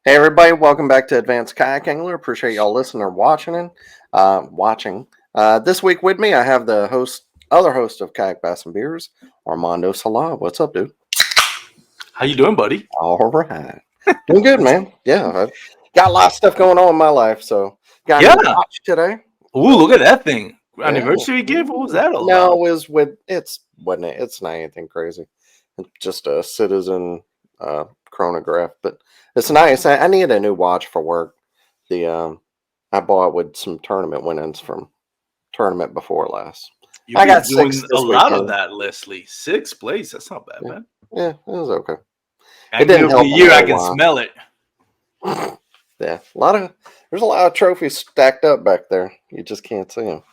Hey everybody, welcome back to Advanced Kayak Angler. Appreciate y'all listening or watching. This week with me, I have the other host of Kayak Bass and Beers, Armando Solá. What's up, dude? How you doing, buddy? All right, doing good, man. Yeah, I've got a lot of stuff going on in my life, so got a new Yeah. watch today. Ooh, So look at that thing. yeah, Anniversary gift? What was that all no, about? it was with it's wasn't it? It's not anything crazy. It's just a Citizen chronograph, but it's nice. I need a new watch for work. The I bought with some tournament winnings from tournament before last. You've I got been six doing a this lot of weekend. that, Leslie. Sixth place. That's not bad, Yeah, man. yeah, it was okay. It Angler didn't of the help a year. I whole can lot. smell it. Yeah, there's a lot of trophies stacked up back there. You just can't see them.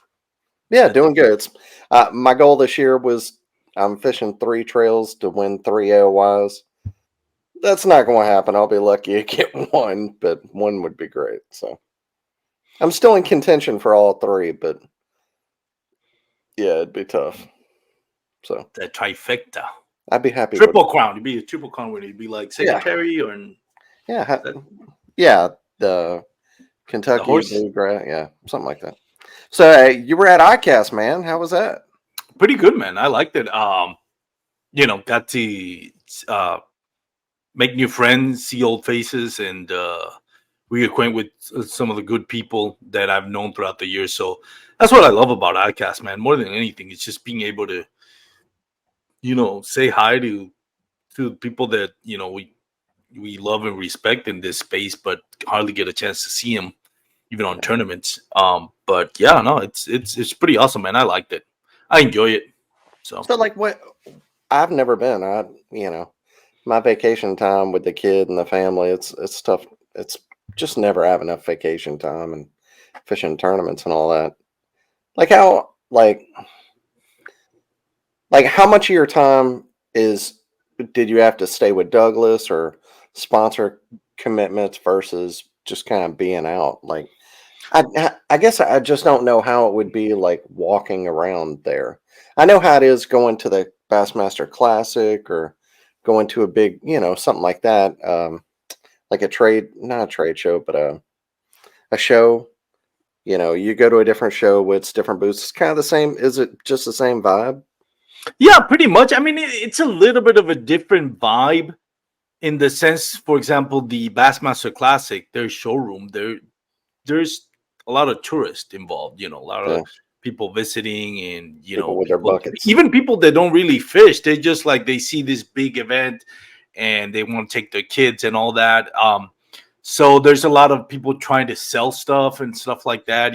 Yeah, doing good. It's my goal this year was I'm fishing 3 trails to win 3 AOYs. That's not going to happen. I'll be lucky to get one, but one would be great. So I'm still in contention for all three, but yeah, it'd be tough. So The trifecta. I'd be happy with Triple crown. You'd be a triple crown winner. You'd be like yeah, secretary or yeah, that, yeah. The the Kentucky horse. Bluegrass, yeah, something like that. So you were at ICAST, man. How was that? Pretty good, man. I liked it. Got to uh make new friends, see old faces, and reacquaint with some of the good people that I've known throughout the years. So that's what I love about ICAST, man. More than anything, it's just being able to, say hi to people that we love and respect in this space, but hardly get a chance to see them even on tournaments. But yeah, no, it's pretty awesome, man. I liked it. I enjoy it. So So like what? I've never been. My vacation time with the kid and the family. It's tough. It's just never have enough vacation time and fishing tournaments and all that. Like how like how much of your time is did you have to stay with Douglas or sponsor commitments versus just kind of being out? Like I guess I just don't know how it would be like walking around there. I know how it is going to the Bassmaster Classic or going to a big, something like that. Like not a trade show, but a show. You go to a different show with different booths. It's kind of the same. Is it just the same vibe? yeah, pretty much. I mean, it's a little bit of a different vibe in the sense, for example, the Bassmaster Classic, their showroom, there's a lot of tourists involved, a lot of Yeah, people visiting and people with their people, buckets. even people that don't really fish, they just like they see this big event and they want to take their kids and all that. So there's a lot of people trying to sell stuff and stuff like that,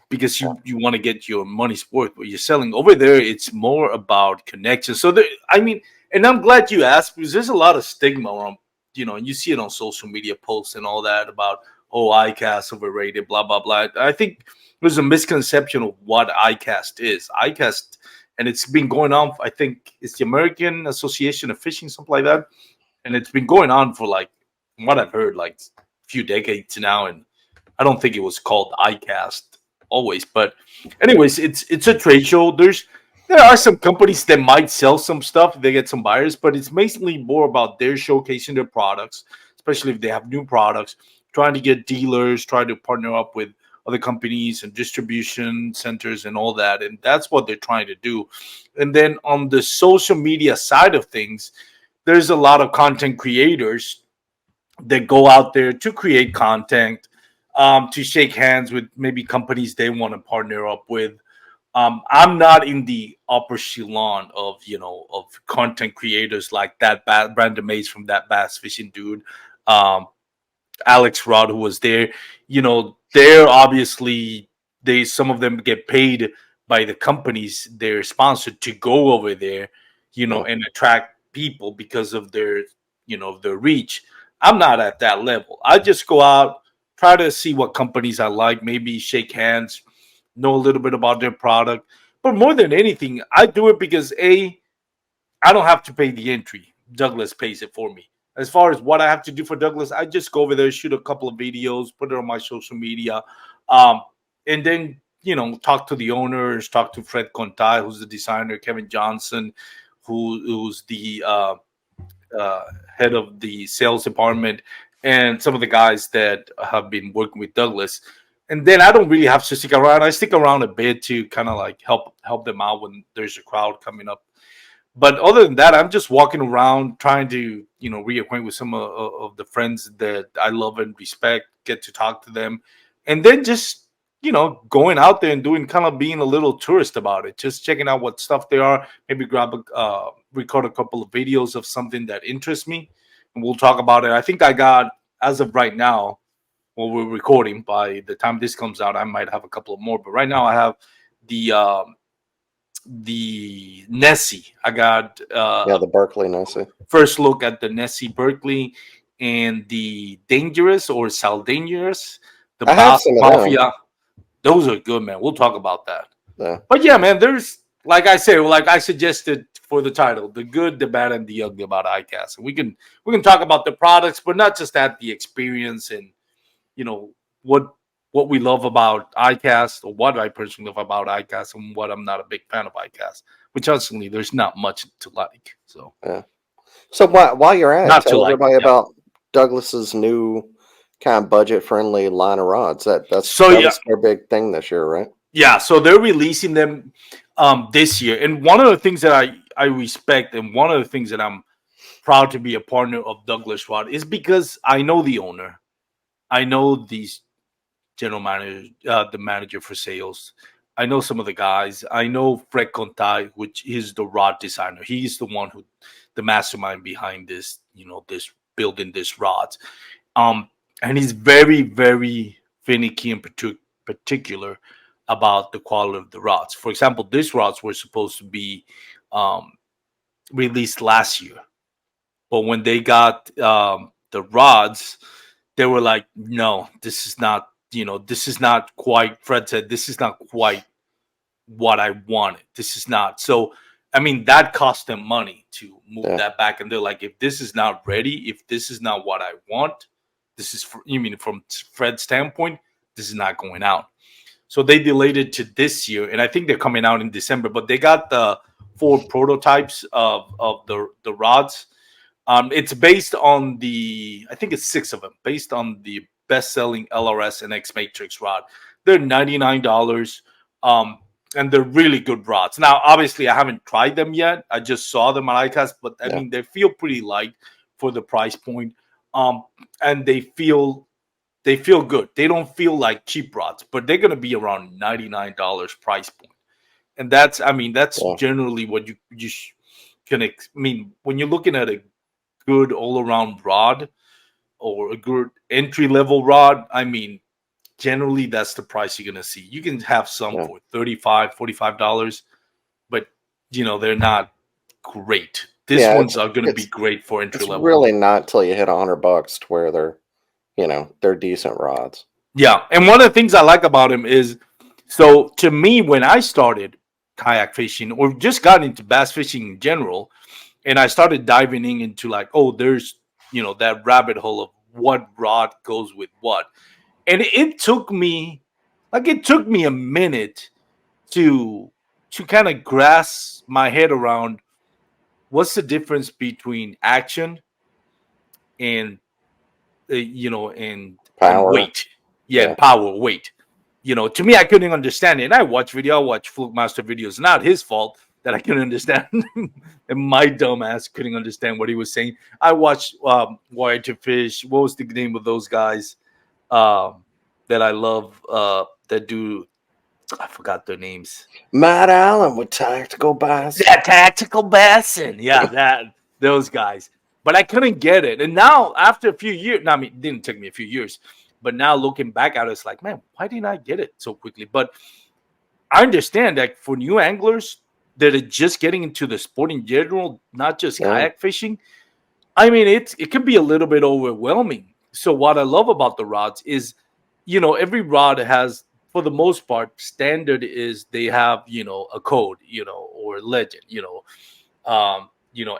because you want to get your money's worth. What you're selling over there, it's more about connection. So there, I mean, and I'm glad you asked because there's a lot of stigma around, and you see it on social media posts and all that about ICAST overrated, blah blah blah. I think there's a misconception of what ICAST is. ICAST, and it's been going on. I think it's the American Association of Fishing, something like that, and it's been going on for like, from what I've heard, like a few decades now. And I don't think it was called ICAST always, but anyways, it's a trade show. There are some companies that might sell some stuff if they get some buyers, but it's mainly more about their showcasing their products, especially if they have new products, trying to get dealers, trying to partner up with other companies and distribution centers and all that. And that's what they're trying to do. And then on the social media side of things, there's a lot of content creators that go out there to create content, to shake hands with maybe companies they want to partner up with. I'm not in the upper echelon of of content creators like that Brandon Mays from that bass fishing dude, um, Alex Rod who was there. They're obviously they some of them get paid by the companies they're sponsored to go over there, Yeah. and attract people because of their reach. I'm not at that level. I just go out, try to see what companies I like, maybe shake hands, know a little bit about their product. But more than anything, I do it because I don't have to pay the entry. Douglas pays it for me. As far as what I have to do for Douglas, I just go over there, shoot a couple of videos, put it on my social media, um, and then talk to the owners, talk to Fred Contai, who's the designer, Kevin Johnson, who's the head of the sales department, and some of the guys that have been working with Douglas. And then I don't really have to stick around. I stick around a bit to kind of like help them out when there's a crowd coming up. But other than that, I'm just walking around trying to, reacquaint with some of the friends that I love and respect, get to talk to them, and then just, going out there and doing kind of being a little tourist about it, just checking out what stuff they are, maybe record a couple of videos of something that interests me, and we'll talk about it. I think I got, as of right now, while we're recording, by the time this comes out, I might have a couple of more, but right now I have the Nessie. I got Yeah, the Berkeley Nessie. first look at the Nessie Berkeley and the Dangerous or Sal Dangerous, the I have some of them. Mafia. Those are good, man. We'll talk about that. Yeah. But yeah, man, there's, like I said, like I suggested for the title, the good, the bad, and the ugly about ICAST. And we can talk about the products, but not just that, the experience and what we love about ICAST, or what I personally love about ICAST, and what I'm not a big fan of ICAST. Which honestly, there's not much to like. So Yeah. So while you're at it, not to tell like. everybody Yeah. about Douglas's new kind of budget-friendly line of rods. That was their big thing this year, right? Yeah. So they're releasing them this year, and one of the things that I respect, and one of the things that I'm proud to be a partner of Douglas Rod, is because I know the owner, I know these general manager, the manager for sales. I know some of the guys. I know Fred Contai, which is the rod designer. He's the one the mastermind behind this, this building this rods. And he's very, very finicky and particular about the quality of the rods. For example, these rods were supposed to be released last year, but when they got the rods, they were like, no, this is not, this is not quite, Fred said, this is not quite what I wanted. This is not. So, I mean, that cost them money to move that back. And they're like, if this is not ready, if this is not what I want, this is, from Fred's standpoint, this is not going out. So they delayed it to this year. And I think they're coming out in December, but they got the 4 prototypes of the rods. It's based on I think it's 6 of them, based on the best-selling LRS and X Matrix rod. They're $99, and they're really good rods. Now, obviously, I haven't tried them yet. I just saw them on ICAST, but I mean, they feel pretty light for the price point, and they feel good. They don't feel like cheap rods, but they're going to be around $99 price point, and that's generally what you can. When you're looking at a good all-around rod or a good entry-level rod, generally that's the price you're gonna see. You can have some for $35, $45, but they're not great. These ones are gonna be great for entry-level. It's really not till you hit $100 to where they're decent rods. Yeah, and one of the things I like about him is, so to me, when I started kayak fishing or just got into bass fishing in general, and I started diving into like, there's that rabbit hole of what rod goes with what, and it took me a minute to kind of grasp my head around what's the difference between action and and weight. Yeah, power, weight. To me, I couldn't understand it. And I watch Fluke Master videos. Not his fault that I couldn't understand. And my dumb ass couldn't understand what he was saying. I watched Wired to Fish. What was the name of those guys that I love that do? I forgot their names. Matt Allen with Tactical Bass. Yeah, Tactical Bassin. Yeah, those guys. But I couldn't get it. And now, after a few years, it didn't take me a few years. But now looking back at it, it's like, man, why didn't I get it so quickly? But I understand that for new anglers that are just getting into the sport in general, not just kayak fishing, it can be a little bit overwhelming. So what I love about the rods is, every rod has, for the most part, standard is they have, a code, or a legend,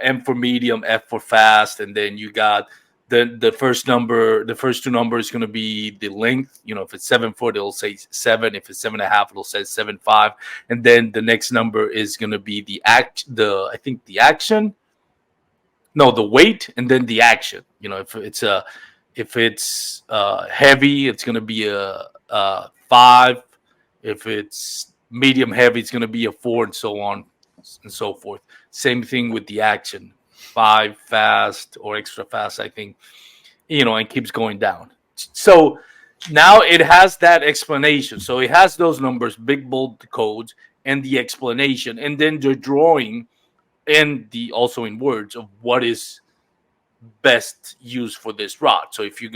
M for medium, F for fast, and then you got the first 2 numbers is going to be the length. If it's 7 foot, it'll say 7. If it's 7.5, it'll say 7.5. And then the next number is going to be the action. No, the weight, and then the action. If it's If it's heavy, it's going to be a 5. If it's medium heavy, it's going to be a 4, and so on and so forth. Same thing with the action, 5 fast or extra fast, I think, and keeps going down. So now it has that explanation. So it has those numbers, big bold codes, and the explanation, and then the drawing, and the also in words of what is best used for this rod. So if you're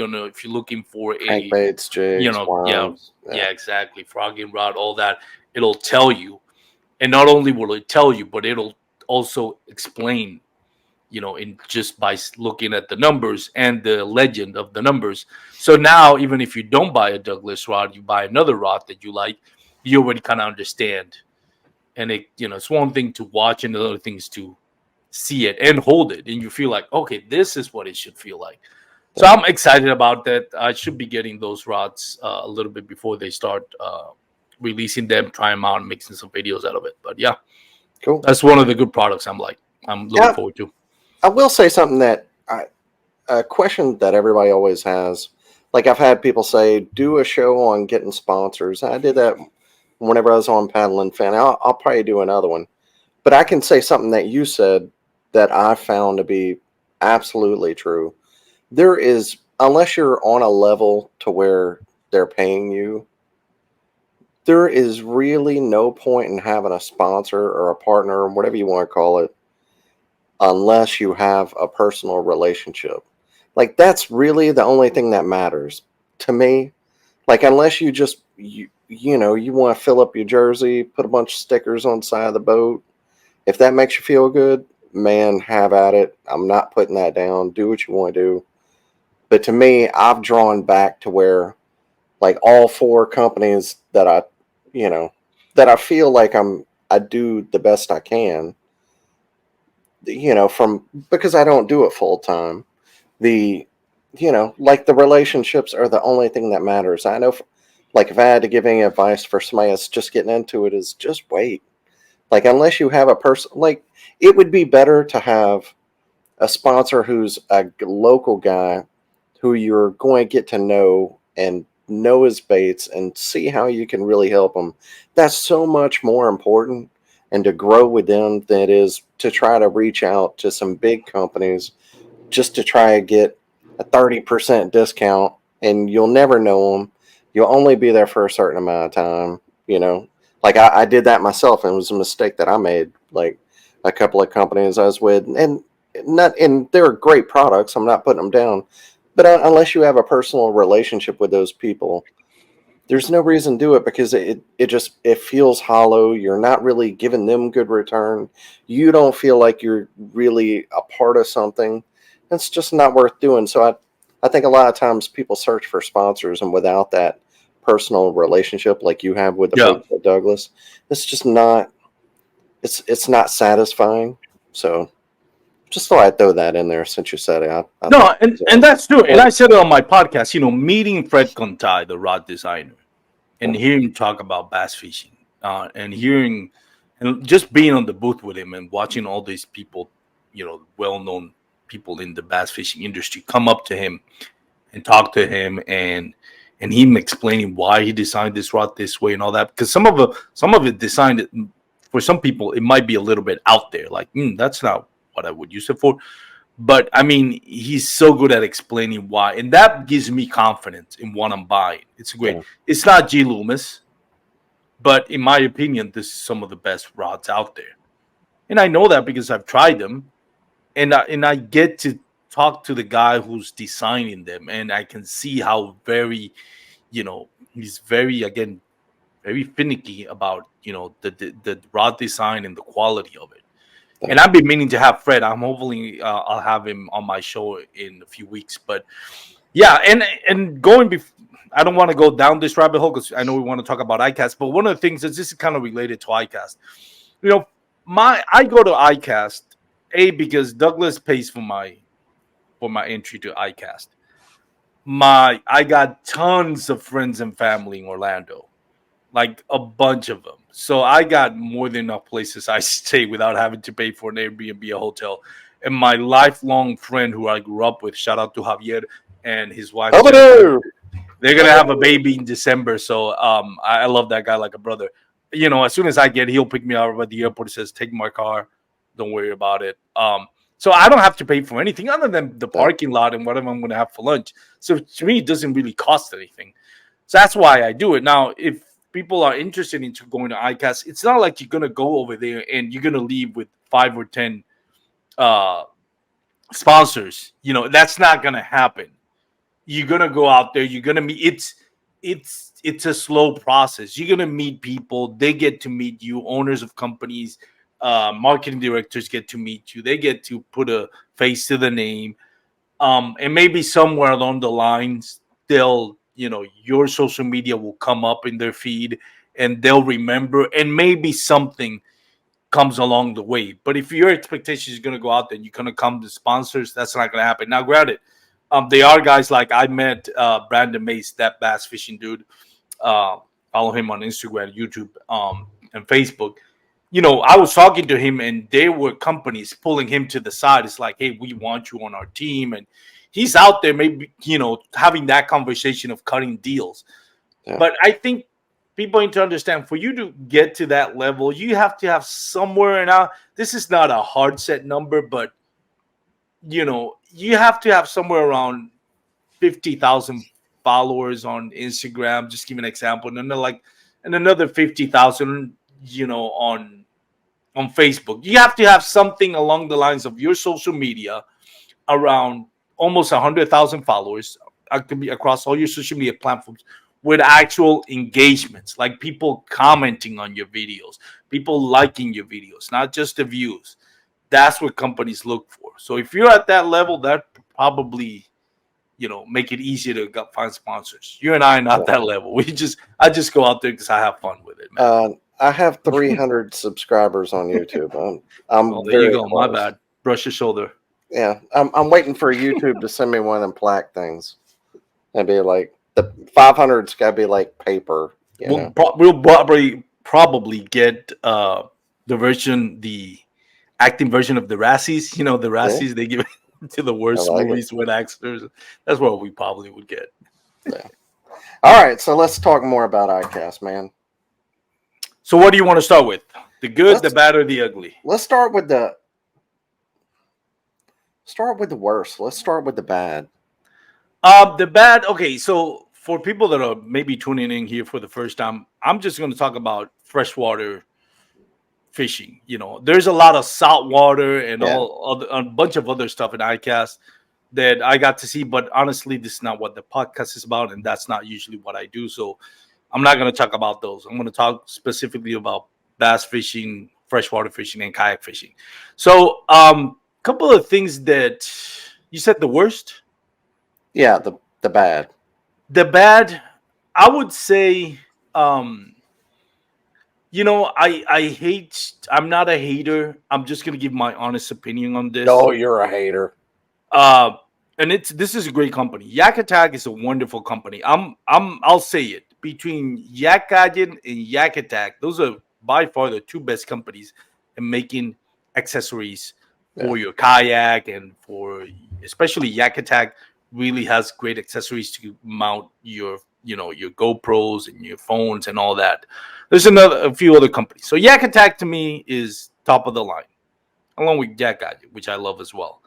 looking for a, Crankbaits, jigs, yeah, worms. Yeah. yeah, exactly, frogging rod, all that, it'll tell you. And not only will it tell you, but it'll also explain, in just by looking at the numbers and the legend of the numbers. So now, even if you don't buy a Douglas rod, you buy another rod that you like, you already kind of understand. And it's one thing to watch, and the other thing is to see it and hold it, and you feel like, okay, this is what it should feel like. So Yeah. I'm excited about that. I should be getting those rods a little bit before they start releasing them, try them out, and making some videos out of it. But yeah, Cool. that's one of the good products I'm looking Yeah. forward to. I will say something that a question that everybody always has. Like I've had people say, do a show on getting sponsors. I did that whenever I was on Paddle and Fin. I'll probably do another one. But I can say something that you said that I found to be absolutely true. There is, unless you're on a level to where they're paying you, there is really no point in having a sponsor or a partner or whatever you want to call it unless you have a personal relationship. Like that's really the only thing that matters to me. Like unless you just you want to fill up your jersey, put a bunch of stickers on the side of the boat. If that makes you feel good, man, have at it. I'm not putting that down. Do what you want to do. But to me, I've drawn back to where like all four companies that that I feel like I do the best I can, from because I don't do it full time. The like the relationships are the only thing that matters. I know like if I had to give any advice for somebody that's just getting into it is just wait. Like unless you have a person, like it would be better to have a sponsor who's a local guy who you're going to get to know his baits and see how you can really help them. That's so much more important and to grow with them than it is to try to reach out to some big companies just to try to get a 30% discount, and you'll never know them. You'll only be there for a certain amount of time, Like I did that myself, and it was a mistake that I made. Like a couple of companies I was with, and they're great products. I'm not putting them down, but unless you have a personal relationship with those people, there's no reason to do it because it feels hollow. You're not really giving them good return. You don't feel like you're really a part of something. It's just not worth doing. So I think a lot of times people search for sponsors, and without that personal relationship like you have with the Yeah. Bigfoot Douglas, it's just not it's not satisfying. So just thought I'd throw that in there since you said it. I thought No, it and was that's true. And a I said it on my podcast, meeting Fred Contai, the rod designer, and yeah, hearing him talk about bass fishing, and hearing and just being on the booth with him and watching all these people, well-known people in the bass fishing industry come up to him and talk to him, and him explaining why he designed this rod this way and all that, because some of it designed, for some people it might be a little bit out there, like that's not what I would use it for. But I mean, he's so good at explaining why, and that gives me confidence in what I'm buying. It's great. yeah, It's not G Loomis, but in my opinion, this is some of the best rods out there, and I know that because I've tried them, and I get to talk to the guy who's designing them, and I can see how he's very, again, very finicky about the rod design and the quality of it. yeah. And I've been meaning to have Fred. I'm hopefully I'll have him on my show in a few weeks. But yeah, and I don't want to go down this rabbit hole because I know we want to talk about ICAST. But one of the things is this is kind of related to ICAST. You know, I go to ICAST because Douglas pays for my entry to ICAST. I got tons of friends and family in Orlando, like a bunch of them. So I got more than enough places I stay without having to pay for an Airbnb, a hotel. And my lifelong friend who I grew up with, shout out to Javier, and his wife Oh, no. they're gonna have a baby in December. So I love that guy like a brother. You know, as soon as I get, he'll pick me up at the airport. He says, "Take my car, don't worry about it." So I don't have to pay for anything other than the Yeah. parking lot and whatever I'm gonna have for lunch. So to me, it doesn't really cost anything. So that's why I do it. Now, if people are interested into going to ICAST, it's not like you're gonna go over there and you're gonna leave with 5 or 10 uh, sponsors. You know, that's not gonna happen. You're gonna go out there. You're gonna meet. It's a slow process. You're gonna meet people. They get to meet you. Owners of companies, marketing directors get to meet you. They get to put a face to the name. And maybe somewhere along the lines, they'll, you know, your social media will come up in their feed and they'll remember, and maybe something comes along the way. But if your expectation is going to go out there and you're going to come to sponsors, that's not going to happen. Now, granted, they are guys like I met Brandon Mace, that bass fishing dude. Follow him on Instagram, YouTube, and Facebook. You know, I was talking to him and there were companies pulling him to the side. It's like, hey, we want you on our team. And he's out there maybe, you know, having that conversation of cutting deals. Yeah. But I think people need to understand, for you to get to that level, you have to have somewhere, and now this is not a hard set number, but you know, you have to have somewhere around 50,000 followers on Instagram. Just give an example. And then and another 50,000, you know, on Facebook. You have to have something along the lines of your social media around almost 100,000 followers. Could be across all your social media platforms with actual engagements, like people commenting on your videos, people liking your videos, not just the views. That's what companies look for. So if you're at that level, that probably, you know, make it easier to find sponsors. You and I are not that level. I just go out there because I have fun with it, man. I have 300 subscribers on YouTube. I'm Oh, there you very go. close. My bad. Brush your shoulder. Yeah, I'm waiting for YouTube to send me one of them plaque things. That'd be like the 500's got to be like paper. You know? We'll probably get the acting version of the Razzies. You know, the Razzies, they give it to the worst movies with actors. That's what we probably would get. Yeah. All right, so let's talk more about ICAST, man. So what do you want to start with? The good, the bad, or the ugly? Let's start with the worst. Let's start with the bad. The bad. Okay, so for people that are maybe tuning in here for the first time, I'm just going to talk about freshwater fishing. You know, there's a lot of saltwater and a bunch of other stuff in ICAST that I got to see, but honestly, this is not what the podcast is about, and that's not usually what I do. So I'm not going to talk about those. I'm going to talk specifically about bass fishing, freshwater fishing, and kayak fishing. So, couple of things that you said the worst. Yeah, the bad. The bad, I would say, you know, I hate. I'm not a hater. I'm just gonna give my honest opinion on this. No, you're a hater. And this is a great company. Yak Attack is a wonderful company. I'll say it. Between Yak Gadget and Yak Attack, those are by far the two best companies in making accessories for your kayak, and for especially Yak Attack really has great accessories to mount your, you know, your GoPros and your phones and all that. There's a few other companies. So Yak Attack to me is top of the line, along with Yak Gadget, which I love as well.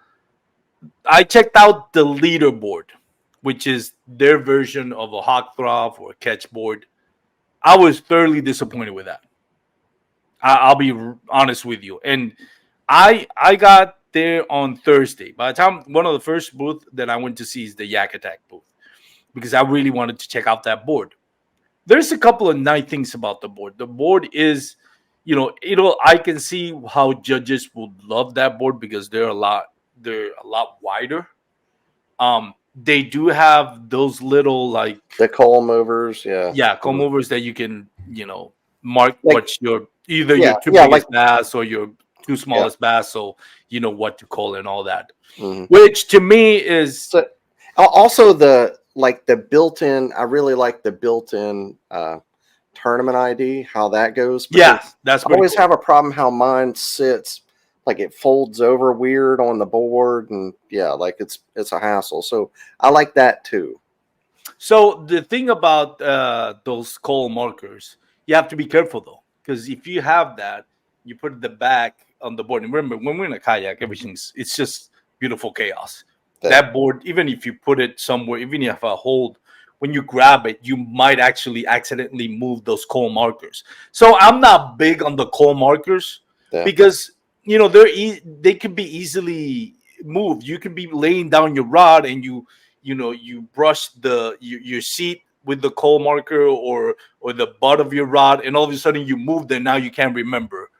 I checked out the leaderboard, which is their version of a hawk throb or a catch board. I was thoroughly disappointed with that. I'll be honest with you. And I got there on Thursday. By the time, one of the first booth that I went to see is the Yak Attack booth, because I really wanted to check out that board. There's a couple of nice things about the board. The board is, you know, I can see how judges would love that board because they're a lot wider. They do have those little, like, the coal movers, comb overs that you can, you know, mark like, what's your your two biggest bass or your two smallest bass, so you know what to call and all that. Which to me is also the built-in. I really like the built-in tournament ID. How that goes. Yeah, that's I always cool. have a problem how mine sits like it folds over weird on the board, and yeah, like it's a hassle. So I like that too. So the thing about those coal markers, you have to be careful though, because if you have that, you put the back on the board. And remember, when we're in a kayak, everything's it's just beautiful chaos. Yeah, That board, even if you put it somewhere, even if you have a hold, when you grab it, you might actually accidentally move those coal markers. So I'm not big on the coal markers yeah. because they can be easily moved. You can be laying down your rod and you brush your seat with the coal marker or the butt of your rod, and all of a sudden you moved and now you can't remember.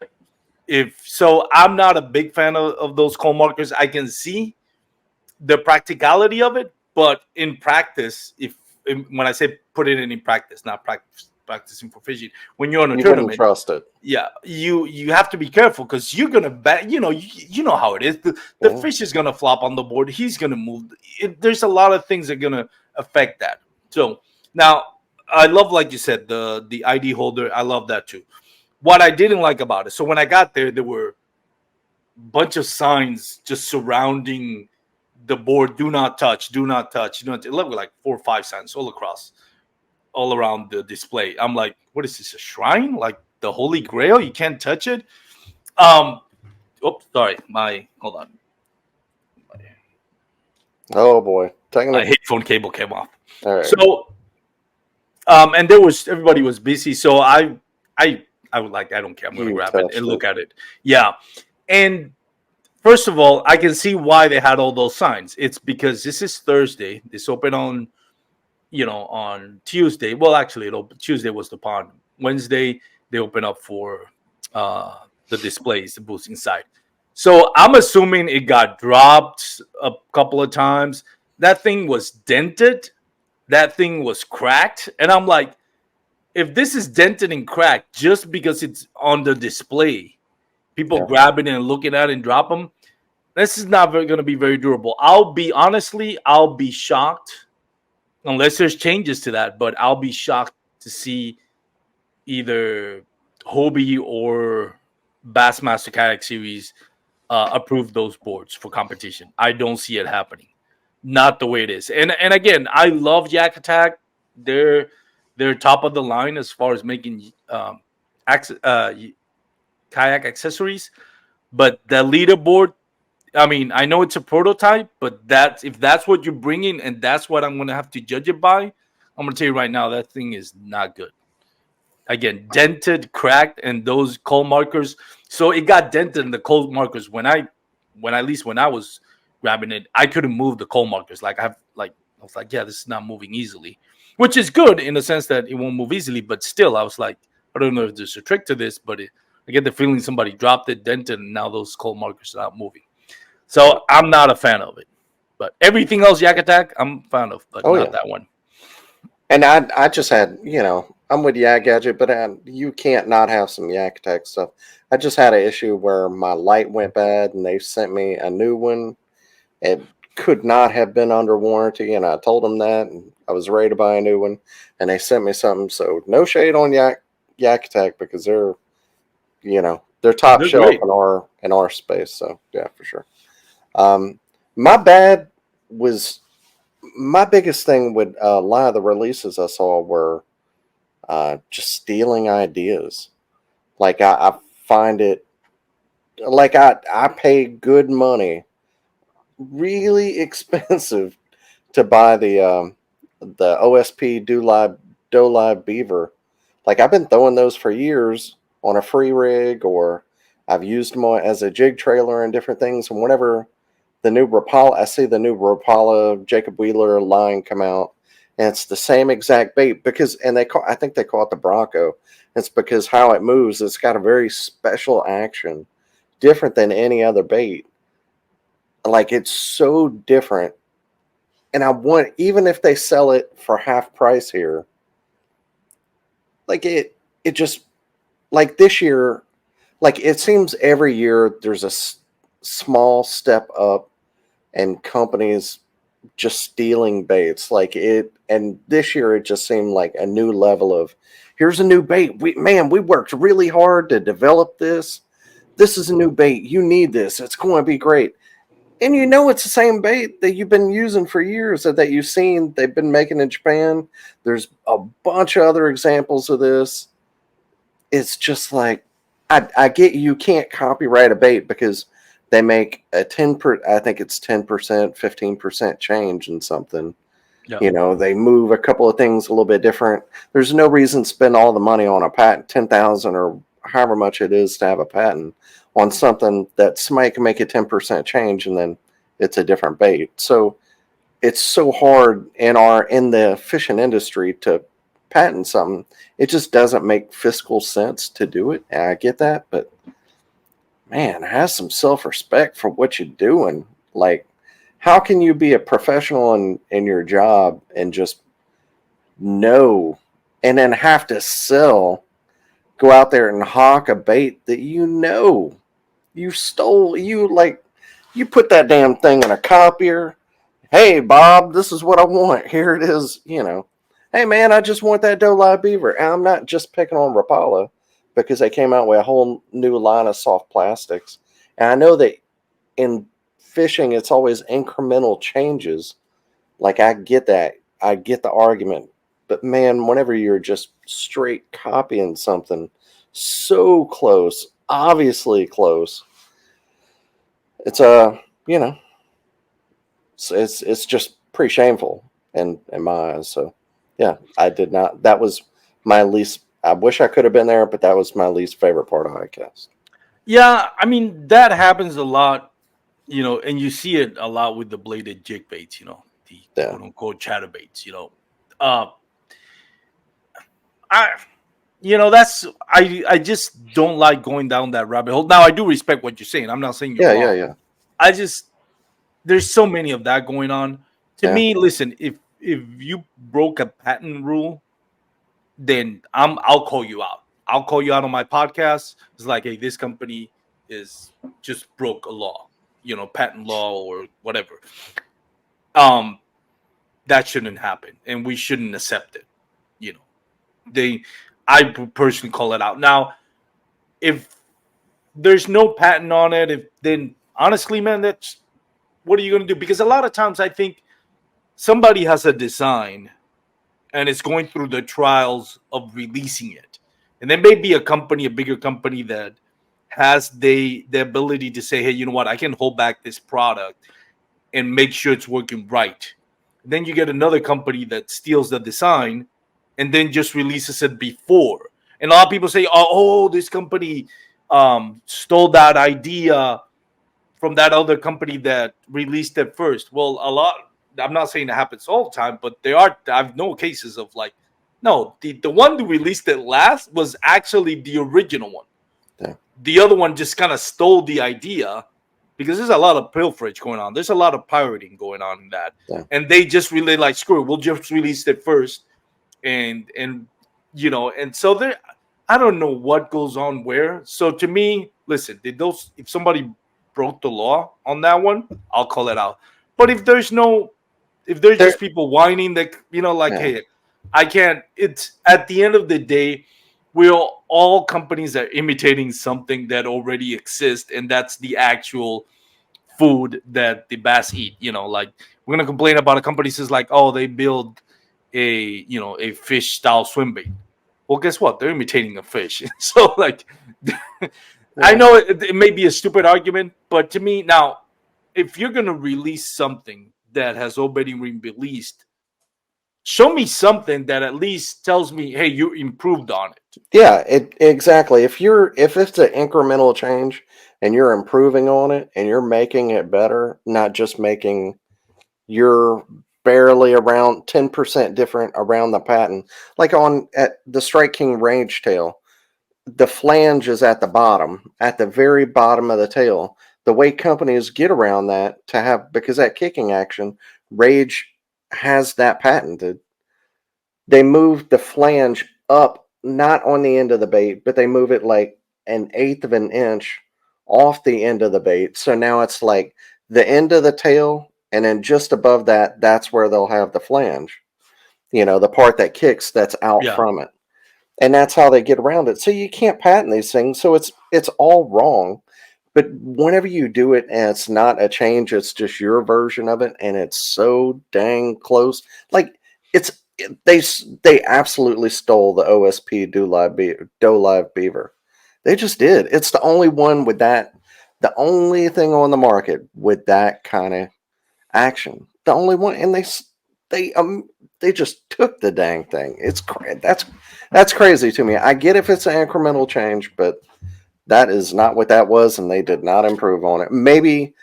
If so, I'm not a big fan of those coal markers. I can see the practicality of it, but in practice, when I say put it in practice, not practicing for fishing, when you're on a You wouldn't tournament, trust it. yeah, you have to be careful because you're gonna bet. You know how it is. The Yeah. fish is gonna flop on the board. He's gonna move. There's a lot of things that are gonna affect that. So now, I love, like you said, the ID holder. I love that too. What I didn't like about it, so when I got there were a bunch of signs just surrounding the board. Do not touch. Do not touch. Do not. It looked like 4 or 5 signs all across, all around the display. I'm like, what is this? A shrine? Like the Holy Grail? You can't touch it. Um. Oops. Sorry. Hold on. Oh boy, My technical. headphone cable came off. All right. So, and everybody was busy. So I was like, I don't care. I'm gonna You grab it and touched it. look at it. Yeah. And first of all, I can see why they had all those signs. It's because this is Thursday. This opened on Tuesday. Well, actually, Tuesday was the pond. Wednesday they open up for the displays, the booths inside. So I'm assuming it got dropped a couple of times. That thing was dented. That thing was cracked, and I'm like, if this is dented and cracked just because it's on the display, people Yeah. grab it and looking at it and drop them. This is not going to be very durable. I'll be shocked unless there's changes to that, but I'll be shocked to see either Hobie or Bassmaster Kayak Series approve those boards for competition. I don't see it happening. Not the way it is. And again, I love Yak Attack. They're top of the line as far as making kayak accessories. But the leaderboard, I mean, I know it's a prototype, but if that's what you're bringing and that's what I'm going to have to judge it by, I'm going to tell you right now that thing is not good. Again, dented, cracked, and those coal markers. So it got dented in the coal markers when at least when I was grabbing it, I couldn't move the coal markers. I was like, yeah, this is not moving easily, which is good in the sense that it won't move easily. But still, I was like, I don't know if there's a trick to this, but I get the feeling somebody dropped it, dented, and now those coal markers are not moving. So I'm not a fan of it. But everything else, Yak Attack, I'm a fan of, but Oh not yeah. that one. And I just had, I'm with Yak Gadget, but you can't not have some Yak Attack stuff. I just had an issue where my light went bad, and they sent me a new one. It could not have been under warranty, and I told them that, and I was ready to buy a new one, and they sent me something. So no shade on Yak Attack because they're top They're shelf great. in our space. So yeah, for sure. My bad was my biggest thing with a lot of the releases I saw were just stealing ideas. Like I find it like I pay good money, really expensive to buy the OSP Do Live Beaver. Like I've been throwing those for years on a free rig, or I've used them as a jig trailer and different things. And whenever I see the new Rapala Jacob Wheeler line come out, and it's the same exact bait I think they call it the Bronco. It's because how it moves, it's got a very special action, different than any other bait. Like it's so different, and I want, even if they sell it for half price here, like it just, like this year, like it seems every year there's a small step up and companies just stealing baits and this year it just seemed like a new level of, here's a new bait, we worked really hard to develop this, this is a new bait. You need this. It's going to be great. And you know it's the same bait that you've been using for years that you've seen they've been making in Japan. There's a bunch of other examples of this. It's just like I get you can't copyright a bait because they make a 10%, I think it's 10%, 15% change in something. Yeah. You know, they move a couple of things a little bit different. There's no reason to spend all the money on a patent, 10,000 or however much it is to have a patent on something that somebody can make a 10% change and then it's a different bait. So it's so hard in the fishing industry to patent something. It just doesn't make fiscal sense to do it. And I get that, but man, have some self-respect for what you're doing. Like, how can you be a professional in your job and just know and then have to go out there and hawk a bait that you know you stole? You put that damn thing in a copier. Hey, Bob, this is what I want. Here it is. Hey, man, I just want that doe live beaver. And I'm not just picking on Rapala because they came out with a whole new line of soft plastics. And I know that in fishing, it's always incremental changes. Like, I get that. I get the argument. But, man, whenever you're just straight copying something so close, obviously close, it's it's just pretty shameful in my eyes. So yeah, I did not. That was my least. I wish I could have been there, but that was my least favorite part of ICAST. Yeah, I mean that happens a lot, and you see it a lot with the bladed jig baits, the Yeah, quote unquote chatterbaits, Uh, I, that's I just don't like going down that rabbit hole. Now I do respect what you're saying. I'm not saying you're wrong. yeah. I just there's so many of that going on. To Yeah. me, listen, if you broke a patent rule, then I'll call you out. I'll call you out on my podcast. It's like, hey, this company is just broke a law, patent law or whatever. Um, that shouldn't happen, and we shouldn't accept it. You know, I personally call it out. Now, if there's no patent on it, then honestly, man, that's what are you going to do? Because a lot of times I think somebody has a design and it's going through the trials of releasing it. And there may be a bigger company that has the ability to say, hey, you know what, I can hold back this product and make sure it's working right. Then you get another company that steals the design and then just releases it before. And a lot of people say, oh, this company stole that idea from that other company that released it first. Well, I'm not saying it happens all the time, but I've known cases of like, no, the one who released it last was actually the original one. Yeah. The other one just kind of stole the idea because there's a lot of pilferage going on. There's a lot of pirating going on in that. Yeah. And they just really like, screw it, we'll just release it first. And so there, I don't know what goes on where. So to me, listen, if somebody broke the law on that one, I'll call it out. But if there's just people whining that, Yeah. hey, I can't, it's at the end of the day, we're all companies that are imitating something that already exists, and that's the actual food that the bass eat. Like we're gonna complain about a company says like, oh, they build a fish style swim bait. Well, guess what? They're imitating a fish. So like, I know it may be a stupid argument, but to me now, if you're gonna release something that has already been released, show me something that at least tells me, hey, you improved on it. Yeah, exactly. If it's an incremental change and you're improving on it and you're making it better, not just making you're barely around 10% different around the patent. Like at the Strike King range tail, the flange is at the bottom, at the very bottom of the tail. The way companies get around that because that kicking action, Rage has that patented. They move the flange up, not on the end of the bait, but they move it like an eighth of an inch off the end of the bait. So now it's like the end of the tail, and then just above that, that's where they'll have the flange. The part that kicks that's out Yeah. from it. And that's how they get around it. So you can't patent these things. So it's all wrong. But whenever you do it and it's not a change, it's just your version of it, and it's so dang close. Like they absolutely stole the OSP Doe Live Beaver. They just did. It's the only one with that. The only thing on the market with that kind of action. The only one, and they just took the dang thing. That's crazy to me. I get if it's an incremental change, but that is not what that was, and they did not improve on it. Maybe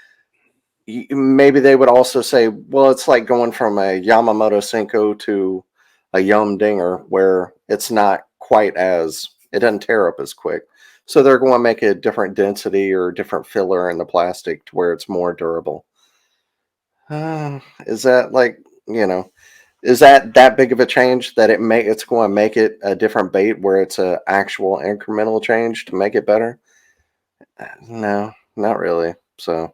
they would also say, well, it's like going from a Yamamoto Senko to a Yum Dinger, where it's not quite as it doesn't tear up as quick. So they're going to make a different density or different filler in the plastic to where it's more durable. Is that like is that big of a change that it's going to make it a different bait where it's an actual incremental change to make it better? No, not really. So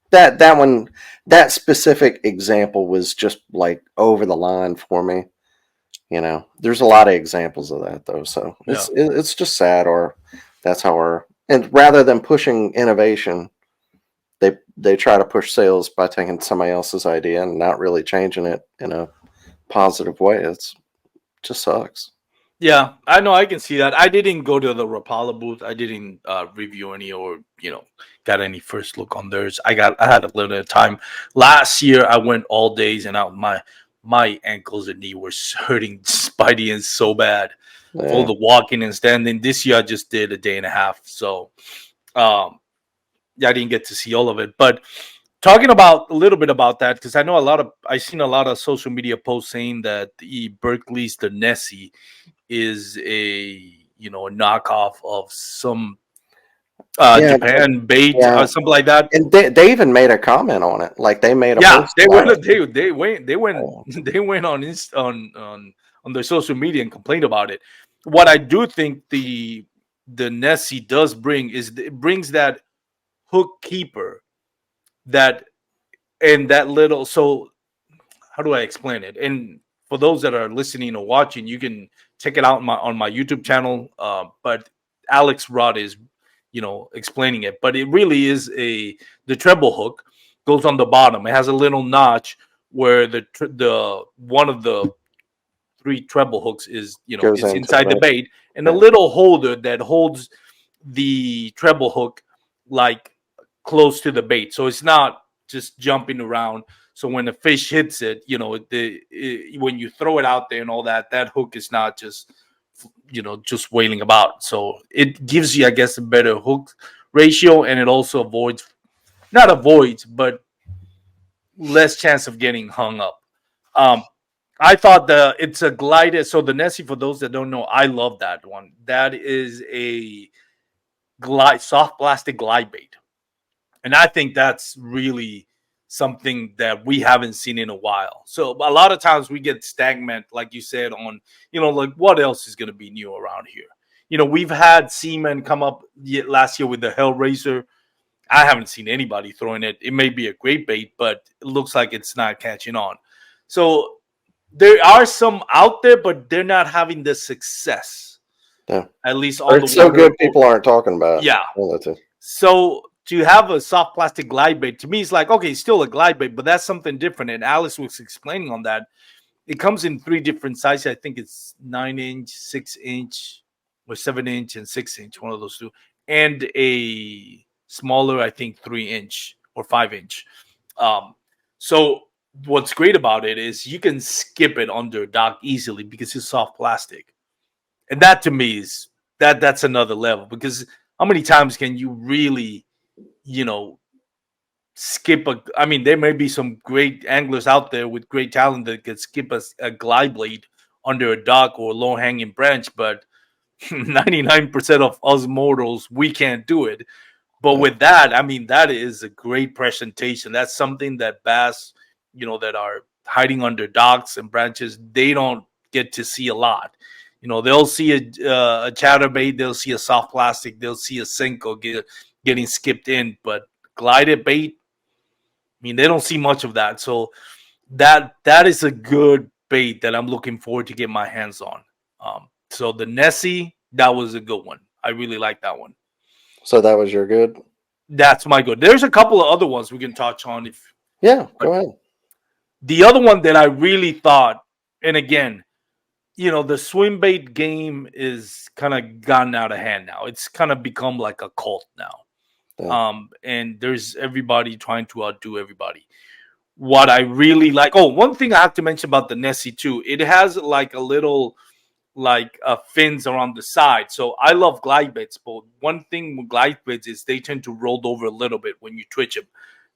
that specific example was just like over the line for me. There's a lot of examples of that though. So Yeah. it's just sad, or that's how and rather than pushing innovation, they try to push sales by taking somebody else's idea and not really changing it in a positive way. It's just sucks. Yeah, I know. I can see that. I didn't go to the Rapala booth. I didn't review any or got any first look on theirs. I had a little time last year. I went all days and out. My ankles and knee were hurting Spidey and so bad for all Yeah. the walking and standing. This year I just did a day and a half, so yeah, I didn't get to see all of it. But talking about a little bit about that, because I know I've seen a lot of social media posts saying that the Berkeley's the Nessie is a knockoff of some Yeah. Japan bait Yeah. or something like that. And they even made a comment on it. Like they made a Yeah, post they about went it. they went Oh, they went on on their social media and complained about it. What I do think the Nessie does bring is it brings that hook keeper that and that little. So how do I explain it? And for those that are listening or watching, you can check it out on my YouTube channel. But Alex Rod is, explaining it. But it really is the treble hook goes on the bottom. It has a little notch where the one of the three treble hooks is goes is into it, inside the right? bait, and a Yeah. little holder that holds the treble hook like close to the bait, so it's not just jumping around. So when the fish hits it, when you throw it out there and all that, that hook is not just wailing about. So it gives you, I guess, a better hook ratio, and it also not avoids, but less chance of getting hung up. Um, I thought it's a glide. So the Nessie, for those that don't know, I love that one. That is a soft plastic glide bait, and I think that's really something that we haven't seen in a while. So a lot of times we get stagnant, like you said, on like what else is going to be new around here. We've had seamen come up last year with the Hellraiser. I haven't seen anybody throwing it. It may be a great bait, but it looks like it's not catching on. So there are some out there, but they're not having the success, Yeah. at least Or on the it's so water. good people aren't talking about it. Yeah. Well, that's it. So to have a soft plastic glide bait, to me, it's like, okay, it's still a glide bait, but that's something different. And Alice was explaining on that. It comes in three different sizes. I think it's 9-inch, 6-inch, or 7-inch and 6-inch, one of those two. And a smaller, I think 3-inch or 5-inch. So what's great about it is you can skip it under dock easily because it's soft plastic. And that to me is that's another level, because how many times can you really, you know, skip I mean, there may be some great anglers out there with great talent that could skip a glide blade under a dock or a low hanging branch, but 99% of us mortals, we can't do it. But Yeah. with that, I mean, that is a great presentation. That's something that bass, that are hiding under docks and branches, they don't get to see a lot. They'll see a chatterbait, they'll see a soft plastic, they'll see a Senko getting skipped in, but glided bait, I mean, they don't see much of that. So that is a good bait that I'm looking forward to get my hands on. So the Nessie, that was a good one. I really like that one. So that was your good. That's my good. There's a couple of other ones we can touch on if. Yeah, But go ahead. the other one that I really thought, and again, the swim bait game is kind of gotten out of hand now. It's kind of become like a cult now. Yeah. And there's everybody trying to outdo everybody. What I really like, oh, one thing I have to mention about the Nessie too, it has like a little like fins around the side. So I love glide baits, but one thing with glide baits is they tend to roll over a little bit when you twitch them.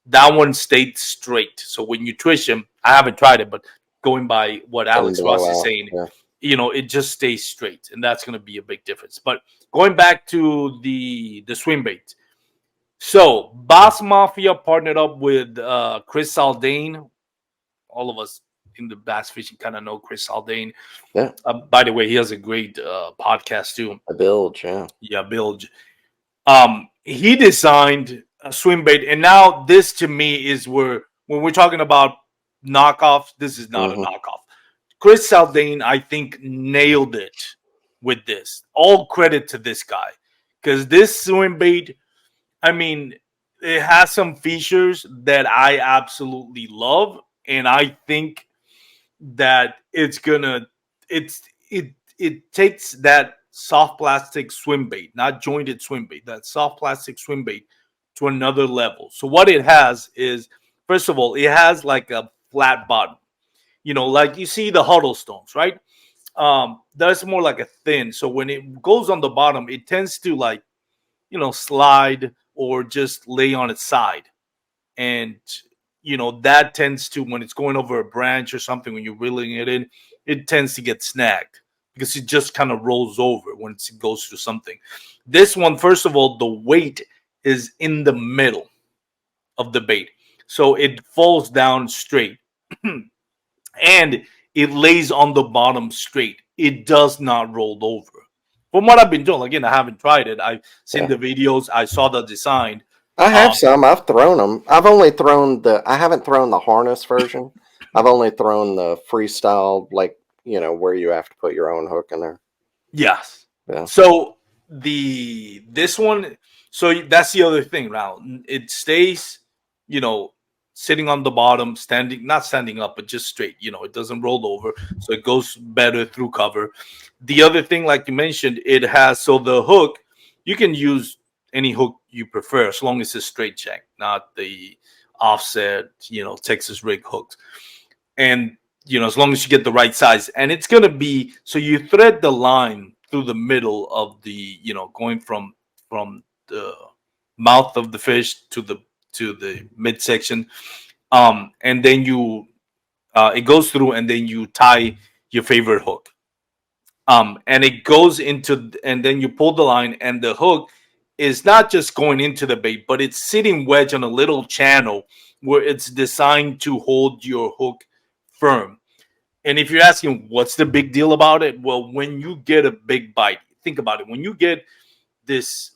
That one stayed straight. So when you twitch them, I haven't tried it, but going by what Didn't Alex blow Ross is out. saying, Yeah. it just stays straight, and that's going to be a big difference. But going back to the swim bait, so Bass Mafia partnered up with Chris Saldane. All of us in the bass fishing kind of know Chris Saldane. Yeah. By the way, he has a great podcast too. A bilge. Yeah. Yeah, Bilge. He designed a swim bait, and now this to me is where when we're talking about knockoffs, this is not a Hmm. knockoff. Chris Saldane, I think, nailed it with this. All credit to this guy because this swim bait, I mean, it has some features that I absolutely love, and I think that it takes that soft plastic swim bait, not jointed swim bait, that soft plastic swim bait to another level. So what it has is, first of all, it has like a flat bottom. Like you see the Huddlestones, right? That's more like a thin. So when it goes on the bottom, it tends to like, slide or just lay on its side. And that tends to, when it's going over a branch or something, when you're reeling it in, it tends to get snagged because it just kind of rolls over when it goes through something. This one, first of all, the weight is in the middle of the bait, so it falls down straight. And it lays on the bottom straight. It does not roll over. From what I've been doing, again, I haven't tried it. I've seen Yeah. the videos. I saw the design. I have um, some. I've thrown them. I haven't thrown the harness version. I've only thrown the freestyle, like, where you have to put your own hook in there. Yes. Yeah. So this one, so that's the other thing. Now it stays, you know, sitting on the bottom, standing, not standing up, but just straight. It doesn't roll over, so it goes better through cover. The other thing, like you mentioned, it has, so the hook, you can use any hook you prefer as long as it's straight check, not the offset, Texas rig hooks. And as long as you get the right size, and it's going to be, so you thread the line through the middle of the, going from the mouth of the fish to the midsection, and then you it goes through, and then you tie your favorite hook, and it goes into, and then you pull the line, and the hook is not just going into the bait, but it's sitting wedge on a little channel where it's designed to hold your hook firm. And if you're asking what's the big deal about it, well, when you get a big bite, think about it. When you get this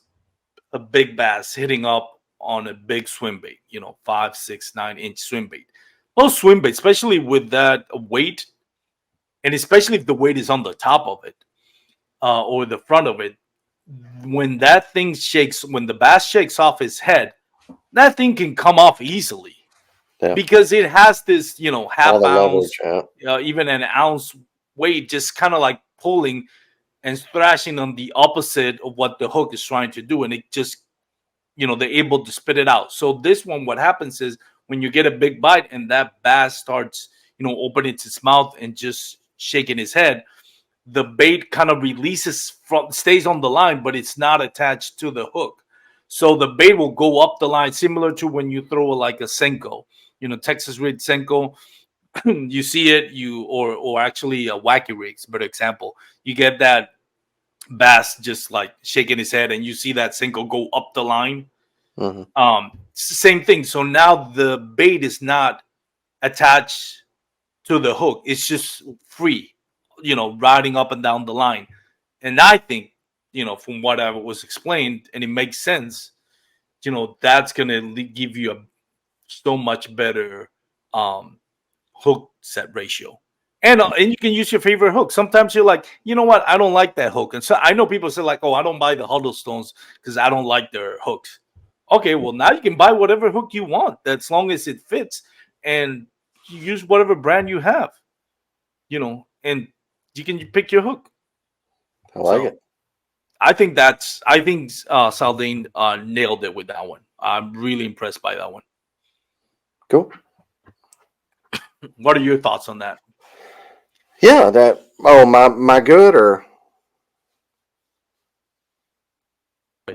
a big bass hitting up on a big swim bait, 5, 6, 9 inch swim bait. Most swim bait, especially with that weight, and especially if the weight is on the top of it or the front of it, when that thing shakes, when the bass shakes off his head, that thing can come off easily Yeah. because it has this, All half the ounce, leverage. Yeah. even an ounce weight, just kind of like pulling and thrashing on the opposite of what the hook is trying to do. And it just, they're able to spit it out. So this one, what happens is when you get a big bite and that bass starts, opening its mouth and just shaking his head, the bait kind of releases from, stays on the line, but it's not attached to the hook. So the bait will go up the line, similar to when you throw like a Senko, Texas rig Senko. You see it, or actually a wacky rigs, for example, you get that bass just like shaking his head, and you see that Senko go up the line. Hmm. It's the same thing. So now the bait is not attached to the hook; it's just free, riding up and down the line. And I think, from what I was explained, and it makes sense, that's gonna give you a so much better um, hook set ratio. And you can use your favorite hook. Sometimes you're like, you know what, I don't like that hook. And so I know people say like, oh, I don't buy the Huddlestones because I don't like their hooks. Okay, well now you can buy whatever hook you want, as long as it fits, and you use whatever brand you have, and you can pick your hook. I like So it. I think Saldane nailed it with that one. I'm really impressed by that one. Cool. What are your thoughts on that? Yeah, that. Oh, my good or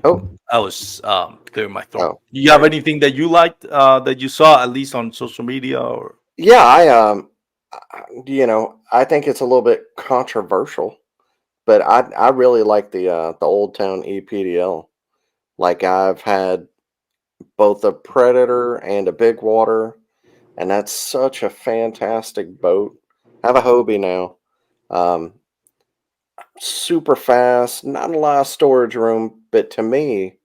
oh I was clearing my throat. oh You have there. anything that you liked that you saw at least on social media or? Yeah, I think it's a little bit controversial, but I really like the Old Town EPDL. Like I've had both a Predator and a Big Water, and that's such a fantastic boat. I have a Hobie now. Um, Super fast, not a lot of storage room, but to me,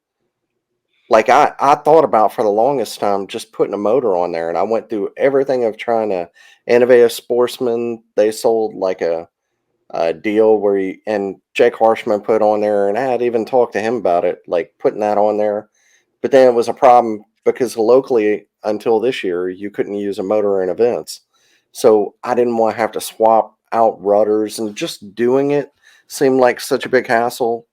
like I thought about for the longest time just putting a motor on there, and I went through everything of trying to innovative sportsman. They sold like a deal where and Jake Harshman put on there, and I had even talked to him about it, like putting that on there. But then it was a problem because locally until this year you couldn't use a motor in events, so I didn't want to have to swap out rudders, and just doing it seemed like such a big hassle.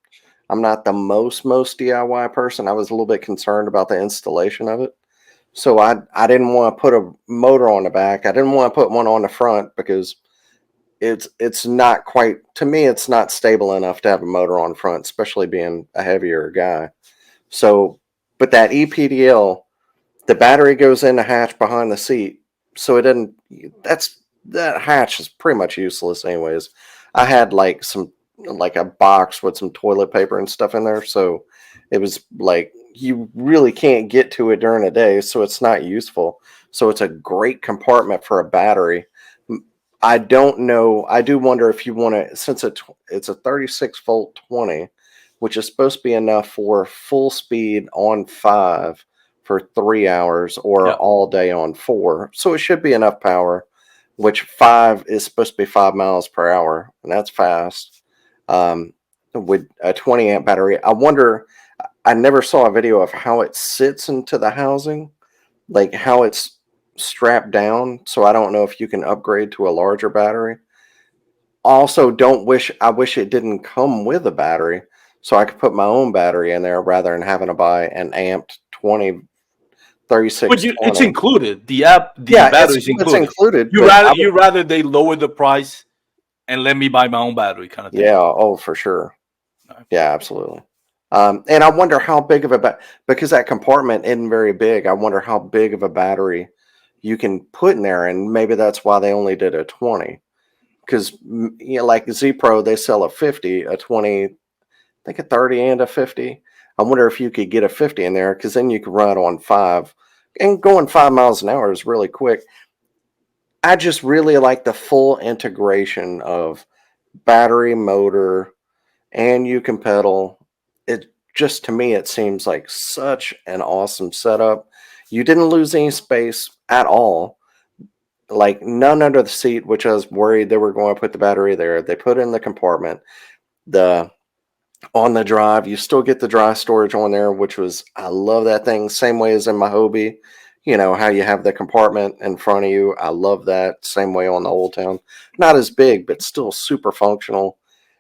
I'm not the most DIY person. I was a little bit concerned about the installation of it. So I didn't want to put a motor on the back. I didn't want to put one on the front because it's not quite, to me it's not stable enough to have a motor on front, especially being a heavier guy. So but that EPDL, the battery goes in the hatch behind the seat. So it doesn't, that hatch is pretty much useless anyways. I had like a box with some toilet paper and stuff in there, so it was like you really can't get to it during the day, so it's not useful. So it's a great compartment for a battery. I don't know. I do wonder if you want to, since it's a 36-volt 20, which is supposed to be enough for full speed on 5 for 3 hours or Yeah. all day on 4. So it should be enough power, which 5 is supposed to be 5 miles per hour, and that's fast. With a 20 amp battery, I wonder. I never saw a video of how it sits into the housing, like how it's strapped down. So I don't know if you can upgrade to a larger battery. Also, don't wish I wish it didn't come with a battery, so I could put my own battery in there rather than having to buy an amped 20 But it's 3620. included. The Yeah, battery is it's included. included, You but rather I would, you rather they lower the price and let me buy my own battery, kind of thing. yeah, oh for sure. All right. Yeah, absolutely. And I wonder how big of a because that compartment isn't very big. I wonder how big of a battery you can put in there, and maybe that's why they only did a 20. Because like Z Pro, they sell a 50, a 20, I think a 30 and a 50. I wonder if you could get a 50 in there, because then you could run it on 5, and going 5 miles an hour is really quick. I just really like the full integration of battery, motor, and you can pedal. It just, to me, it seems like such an awesome setup. You didn't lose any space at all, like none under the seat, which I was worried they were going to put the battery there. They put it in the compartment. The On the drive, you still get the dry storage on there, which was, I love that thing. Same way as in my Hobie, how you have the compartment in front of you. I love that. Same way on the Old Town. Not as big, but still super functional.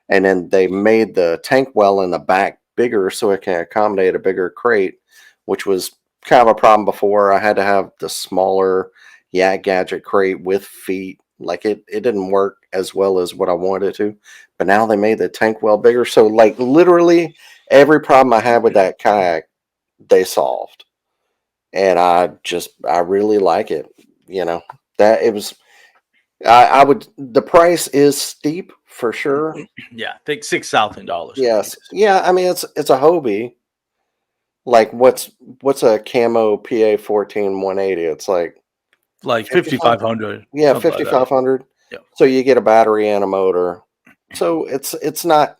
And then they made the tank well in the back bigger so it can accommodate a bigger crate, which was kind of a problem before. I had to have the smaller Yak Gadget crate with feet. Like it didn't work as well as what I wanted it to. But now they made the tank well bigger. So like literally every problem I had with that kayak, they solved. And I really like it. You know, that it was, I would, the price is steep for sure. Yeah, take $6,000 at Yes. least. Yeah, I mean it's a Hobie. Like what's a camo PA 14 180? It's like Like 55. 5,500, Yeah, something like that. 5500. Yeah. So you get a battery and a motor. So it's not,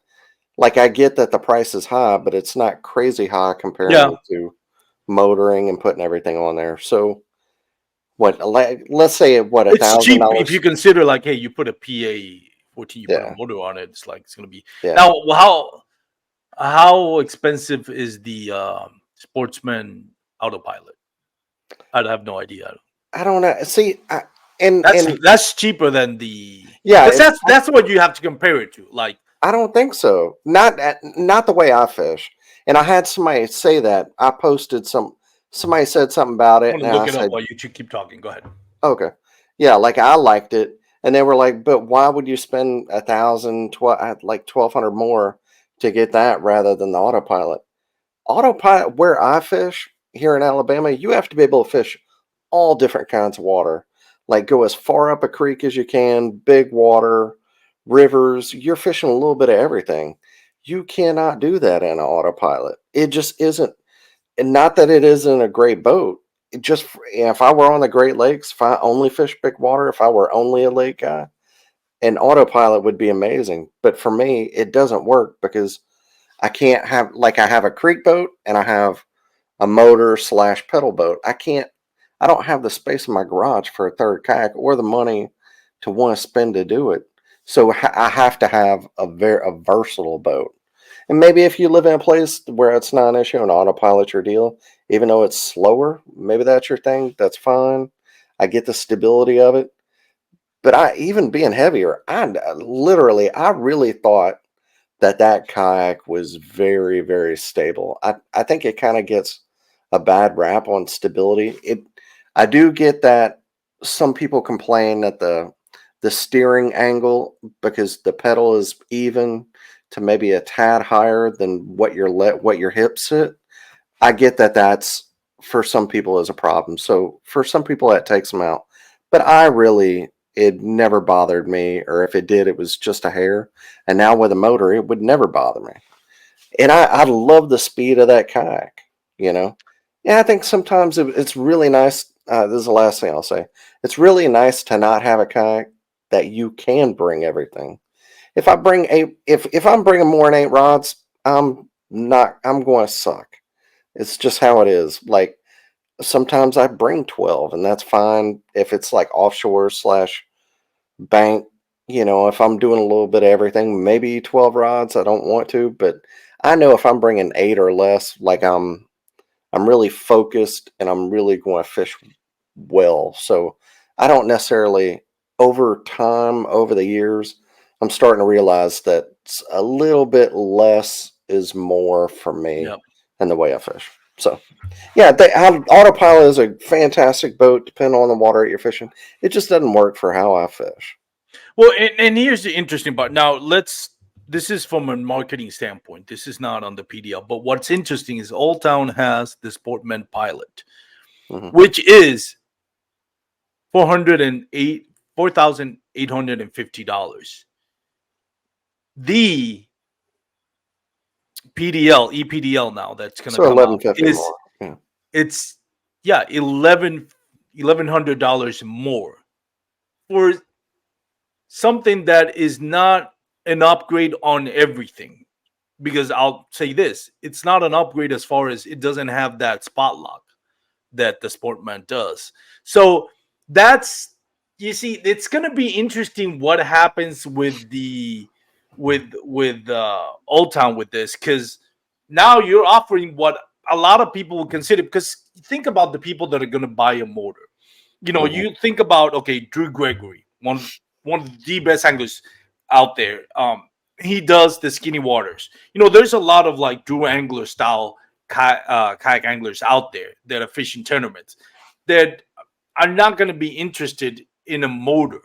like, I get that the price is high, but it's not crazy high comparing Yeah. it to motoring and putting everything on there. So what, like, let's say what, a It's thousand cheap if you dollars? consider, like, hey, you put a PA 14, you put a Yeah, motor on it. It's like it's gonna be yeah. now. How expensive is the Sportsman autopilot. I'd have no idea. I don't know. See, and That's cheaper than the, yeah, because that's what you have to compare it to. Like, I don't think so. Not the way I fish. And I had somebody say that. I posted somebody said something about I it, want and to I look it up said, while you two keep talking. Go ahead. okay, yeah, like I liked it, and they were like, but why would you spend 1,200 more to get that rather than the autopilot? Autopilot, where I fish here in Alabama, you have to be able to fish all different kinds of water. Like go as far up a creek as you can, big water, rivers. You're fishing a little bit of everything. You cannot do that in an autopilot. It just isn't. And not that it isn't a great boat. It just, if I were on the Great Lakes, if I only fish big water, if I were only a lake guy, an autopilot would be amazing. But for me, it doesn't work because I can't have, like, I have a creek boat and I have a motor slash pedal boat. I don't have the space in my garage for a third kayak or the money to want to spend to do it. So I have to have a versatile boat. And maybe if you live in a place where it's not an issue and autopilot your deal, even though it's slower, maybe that's your thing. That's fine. I get the stability of it. But even being heavier, I really thought that kayak was very, very stable. I think it kind of gets a bad rap on stability. I do get that some people complain that the steering angle, because the pedal is even to maybe a tad higher than what your hips sit. I get that that's for some people is a problem. So for some people that takes them out. But it never bothered me, or if it did, it was just a hair. And now with a motor, it would never bother me. And I love the speed of that kayak, you know? Yeah, I think sometimes it's really nice. This is the last thing I'll say. It's really nice to not have a kayak that you can bring everything. If I'm bringing more than 8 rods, I'm going to suck. It's just how it is. Like sometimes I bring 12, and that's fine if it's like offshore slash bank. If I'm doing a little bit of everything, maybe 12 rods. I don't want to, but I know if I'm bringing 8 or less, like I'm really focused and I'm really going to fish well. So I don't necessarily, over time, over the years, I'm starting to realize that a little bit less is more for me Yep. and the way I fish. So yeah, autopilot is a fantastic boat, depending on the water that you're fishing. It just doesn't work for how I fish. Well, and here's the interesting part. Now, this is from a marketing standpoint. This is not on the PDL. But what's interesting is Old Town has the Sportman Pilot, Hmm. which is $4,850. The EPDL now that's gonna So come out 1150 is, more. Yeah. it's, yeah, $1,100 more for something that is not an upgrade on everything. Because I'll say this, it's not an upgrade as far as it doesn't have that spot lock that the Sportman does. So that's, you see, it's gonna be interesting what happens with the with Old Town with this, because now you're offering what a lot of people would consider. Because think about the people that are gonna buy a motor. Hmm. You think about, okay, Drew Gregory, one of the best anglers out there. He does the skinny waters. There's a lot of like Drew Angler style kayak anglers out there that are fishing tournaments that are not going to be interested in a motor,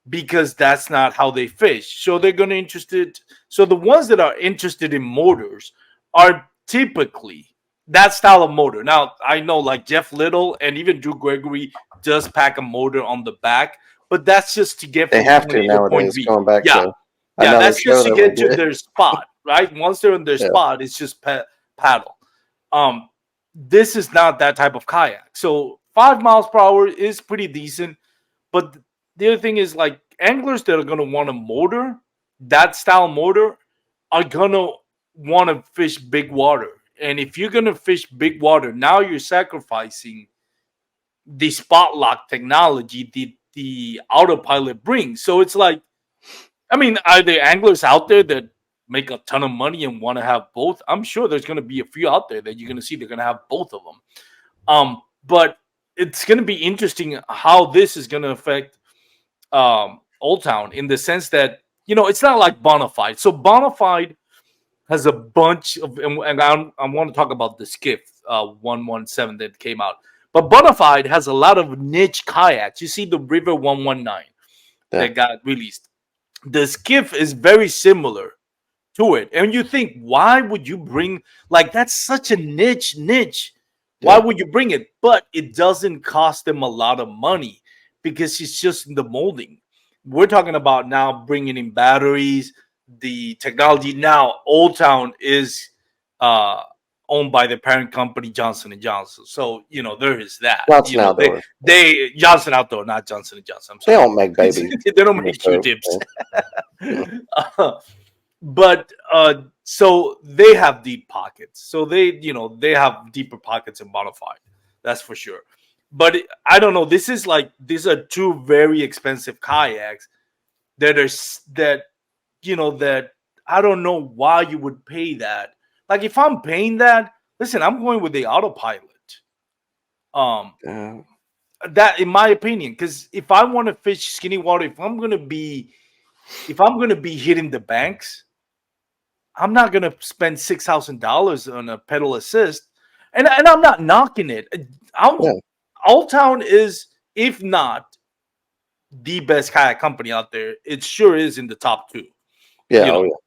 because that's not how they fish. So they're going to interested. So the ones that are interested in motors are typically that style of motor. Now I know like Jeff Little and even Drew Gregory does pack a motor on the back, but that's just to get They from have point to A to point nowadays, B. going back Yeah, to yeah, another that's just show to that we get to did. their spot, right? Once they're in their Yeah. spot, it's just paddle. Um, this is not that type of kayak. So 5 miles per hour is pretty decent, but the other thing is like anglers that are gonna want a motor, that style motor, are gonna want to fish big water. And if you're gonna fish big water, now you're sacrificing the spot lock technology the autopilot brings. So it's like, I mean, are there anglers out there that make a ton of money and want to have both, I'm sure there's going to be a few out there that you're going to see they're going to have both of them. But it's going to be interesting how this is going to affect Old Town, in the sense that, it's not like Bonafide. So Bonafide has a bunch of, and I want to talk about the Skiff 117 that came out. But Bonafide has a lot of niche kayaks. You see the River 119 Yeah. that got released. The Skiff is very similar to it. And you think, why would you bring, like, that's such a niche? Why Yeah. would you bring it? But it doesn't cost them a lot of money because it's just in the molding. We're talking about now bringing in batteries, the technology. Now, Old Town is uh, owned by the parent company Johnson and Johnson, so there is that. Johnson Outdoors. They Johnson Outdoor, not Johnson and Johnson. I'm They sorry, don't make baby. they don't make soap. Q-tips. Yeah. But so they have deep pockets, so they have deeper pockets in Bonafide, that's for sure. But I don't know, these are two very expensive kayaks that that I don't know why you would pay that. Like, if I'm paying that, listen, I'm going with the autopilot. Yeah. That, in my opinion, because if I want to fish skinny water, if I'm gonna be hitting the banks, I'm not gonna spend $6,000 on a pedal assist, and I'm not knocking it. Yeah. Old Town is, if not the best kayak company out there, it sure is in the top two. Yeah. You Oh, know,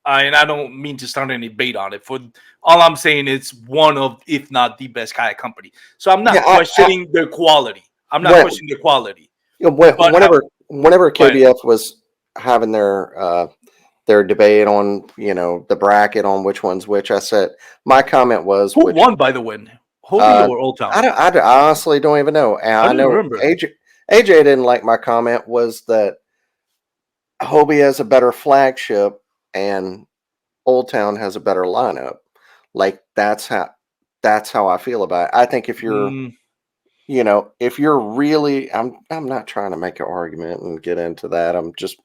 yeah. and I don't mean to start any debate on it. For all I'm saying, it's one of, if not the best kayak company. So I'm not Yeah. questioning their quality. I'm not When, questioning their quality. But whenever go ahead. KBF was having their debate on the bracket on which one's which, I said my comment was Who which. won, by the way? Hobie or Old Town? I honestly don't even know. And I I don't know remember. AJ didn't like my comment, was that Hobie has a better flagship and Old Town has a better lineup. Like, that's how I feel about it. I think if you're Mm, if you're really, I'm not trying to make an argument and get into that. I'm just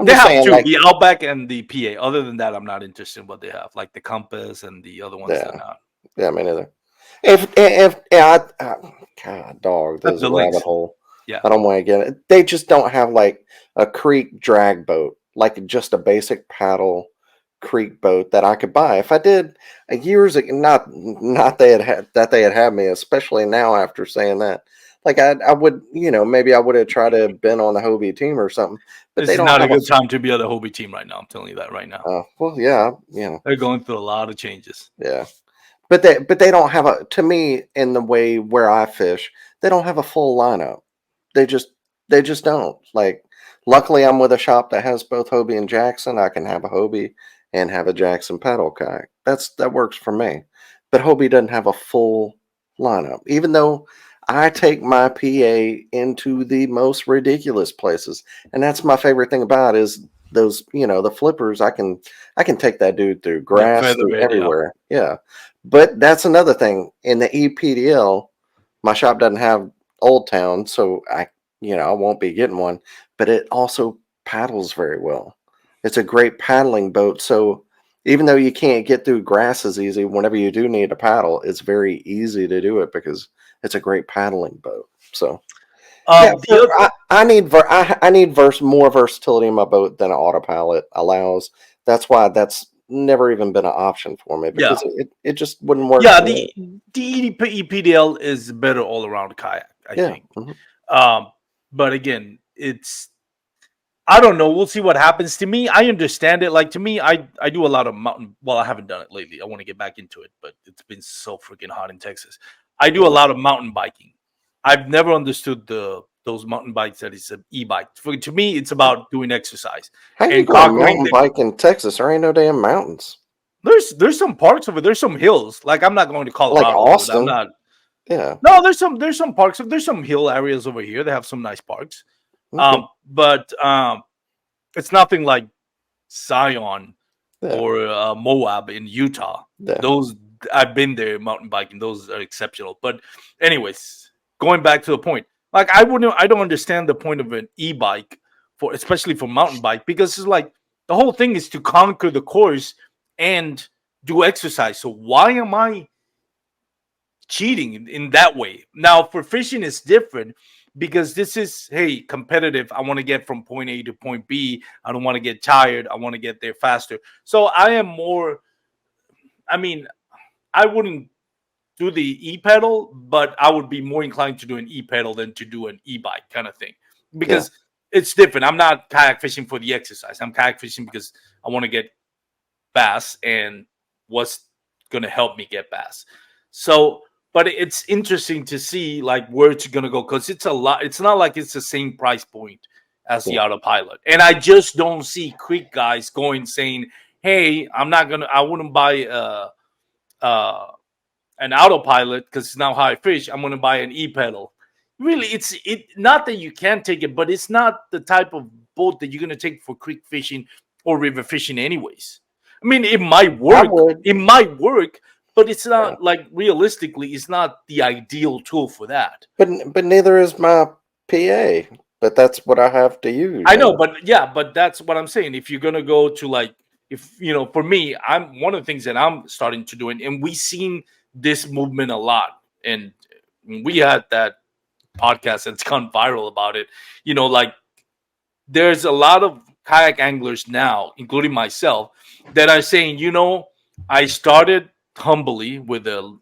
they have saying, two, like, the Outback and the PA. Other than that, I'm not interested in what they have. Like the Compass and the other ones, they're yeah, not. yeah, me neither. If yeah, God, dog, this is The a rabbit links. hole. Yeah. I don't want to get it. They just don't have like a creek drag boat, like just a basic paddle creek boat that I could buy. If I did years ago, not they had had me, especially now after saying that. Like, I would, maybe I would have tried to have been on the Hobie team or something, but This they is don't not a have a. good time to be on the Hobie team right now. I'm telling you that right now. Well, yeah, They're going through a lot of changes. yeah. But they don't have a, to me, in the way where I fish, they don't have a full lineup. They just they just don't. Like, luckily I'm with a shop that has both Hobie and Jackson. I can have a Hobie and have a Jackson pedal kayak. That works for me. But Hobie doesn't have a full lineup. Even though I take my PA into the most ridiculous places. And that's my favorite thing about it, is those, the flippers. I can take that dude through Yeah, grass, through featherweight. Yeah. everywhere. Yeah. But that's another thing. In the EPDL, my shop doesn't have Old Town, so I won't be getting one. But it also paddles very well. It's a great paddling boat. So even though you can't get through grass as easy, whenever you do need a paddle, it's very easy to do it because it's a great paddling boat. So yeah, The other, I need more versatility in my boat than an autopilot allows. That's why that's never even been an option for me, yeah, because it just wouldn't work yeah. for me. The EPDL is better all around kayak, I Yeah. think. Mhm. But again, I don't know. We'll see what happens. To me, I understand it. Like, to me, I do a lot of mountain. Well, I haven't done it lately. I want to get back into it, but it's been so freaking hot in Texas. I do a Yeah. lot of mountain biking. I've never understood those mountain bikes that is an e-bike. To me, it's about doing exercise How you and going conquering mountain the. bike in Texas? There ain't no damn mountains. There's some parks over there's some hills. Like, I'm not going to Like Colorado, dude. I'm Austin. not. Yeah. No, there's some parks. There's some hill areas over here. They have some nice parks. Okay. But it's nothing like Zion Yeah. or Moab in Utah. Yeah. Those, I've been there mountain biking. Those are exceptional. But anyways, going back to the point, like, I don't understand the point of an e-bike, especially for mountain bike, because it's like The whole thing is to conquer the course and do exercise. So why am I cheating in that way? Now for fishing it's different because this is, hey, competitive. I want to get from point A to point B. I don't want to get tired. I want to get there faster. So I am more, I mean, I wouldn't do the e-pedal, but I would be more inclined to do an e-pedal than to do an e-bike kind of thing, Yeah. because it's different. I'm not kayak fishing for the exercise. I'm kayak fishing because I want to get bass and what's going to help me get bass. So, but it's interesting to see like where it's going to go, because it's a lot. It's not like it's the same price point as the Yeah. autopilot, and I just don't see Creek guys going saying, "Hey, I wouldn't buy uh an autopilot because it's not how I fish. I'm going to buy an e-pedal." Really, it's it not that you can't take it, but it's not the type of boat that you're going to take for creek fishing or river fishing, anyways. I mean, it might I work. would. It might work, but it's Yeah. not like realistically, it's not the ideal tool for that. But neither is my PA. But that's what I have to use. I know, but yeah, but that's what I'm saying. If you're gonna go to like, if you know, for me, I'm one of the things that I'm starting to do, and we seen this movement a lot, and we had that podcast that's gone viral about it. You know, like there's a lot of kayak anglers now, including myself, that are saying, you know, I started humbly with the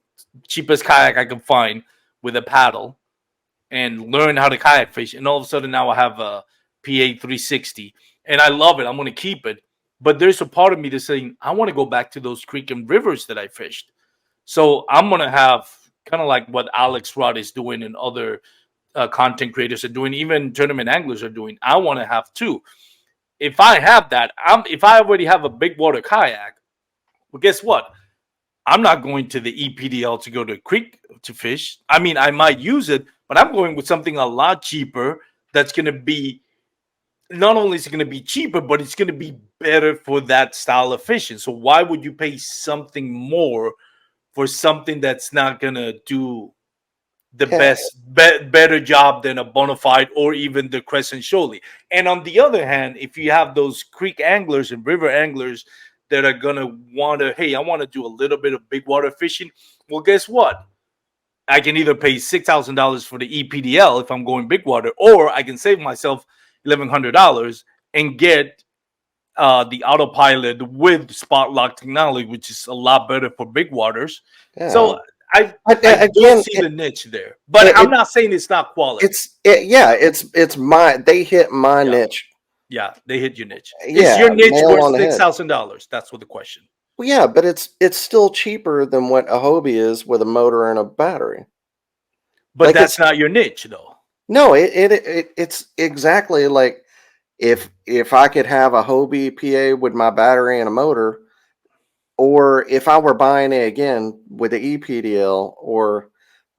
cheapest kayak I could find with a paddle and learn how to kayak fish. And all of a sudden now I have a PA 360 and I love it. I'm going to keep it. But there's a part of me that's saying, I want to go back to those creek and rivers that I fished. So I'm going to have kind of like what Alex Rod is doing and other content creators are doing, even tournament anglers are doing. I want to have too. If I have that, if I already have a big water kayak, well, guess what? I'm not going to the EPDL to go to a creek to fish. I mean, I might use it, but I'm going with something a lot cheaper that's going to be, not only is it going to be cheaper, but it's going to be better for that style of fishing. So why would you pay something more for something that's not going to do the Yeah. better job than a bona fide or even the Crescent Shoaly? And on the other hand, if you have those creek anglers and river anglers that are gonna want to, hey, I want to do a little bit of big water fishing, well, guess what? I can either pay $6,000 for the EPDL if I'm going big water, or I can save myself $1,100 and get the autopilot with spot lock technology, which is a lot better for big waters. Yeah. So I do Again, see the niche there, but I'm it not saying it's not quality. yeah, it's my they hit my Yeah, niche. yeah, they hit your niche. Is Yeah, your niche nail worth on the head. $6,000? That's what the question. Well, yeah, but it's still cheaper than what a Hobie is with a motor and a battery. But Like that's it's not your niche, though. no, it's exactly like if I could have a Hobie PA with my battery and a motor, or if I were buying it again with the EPDL or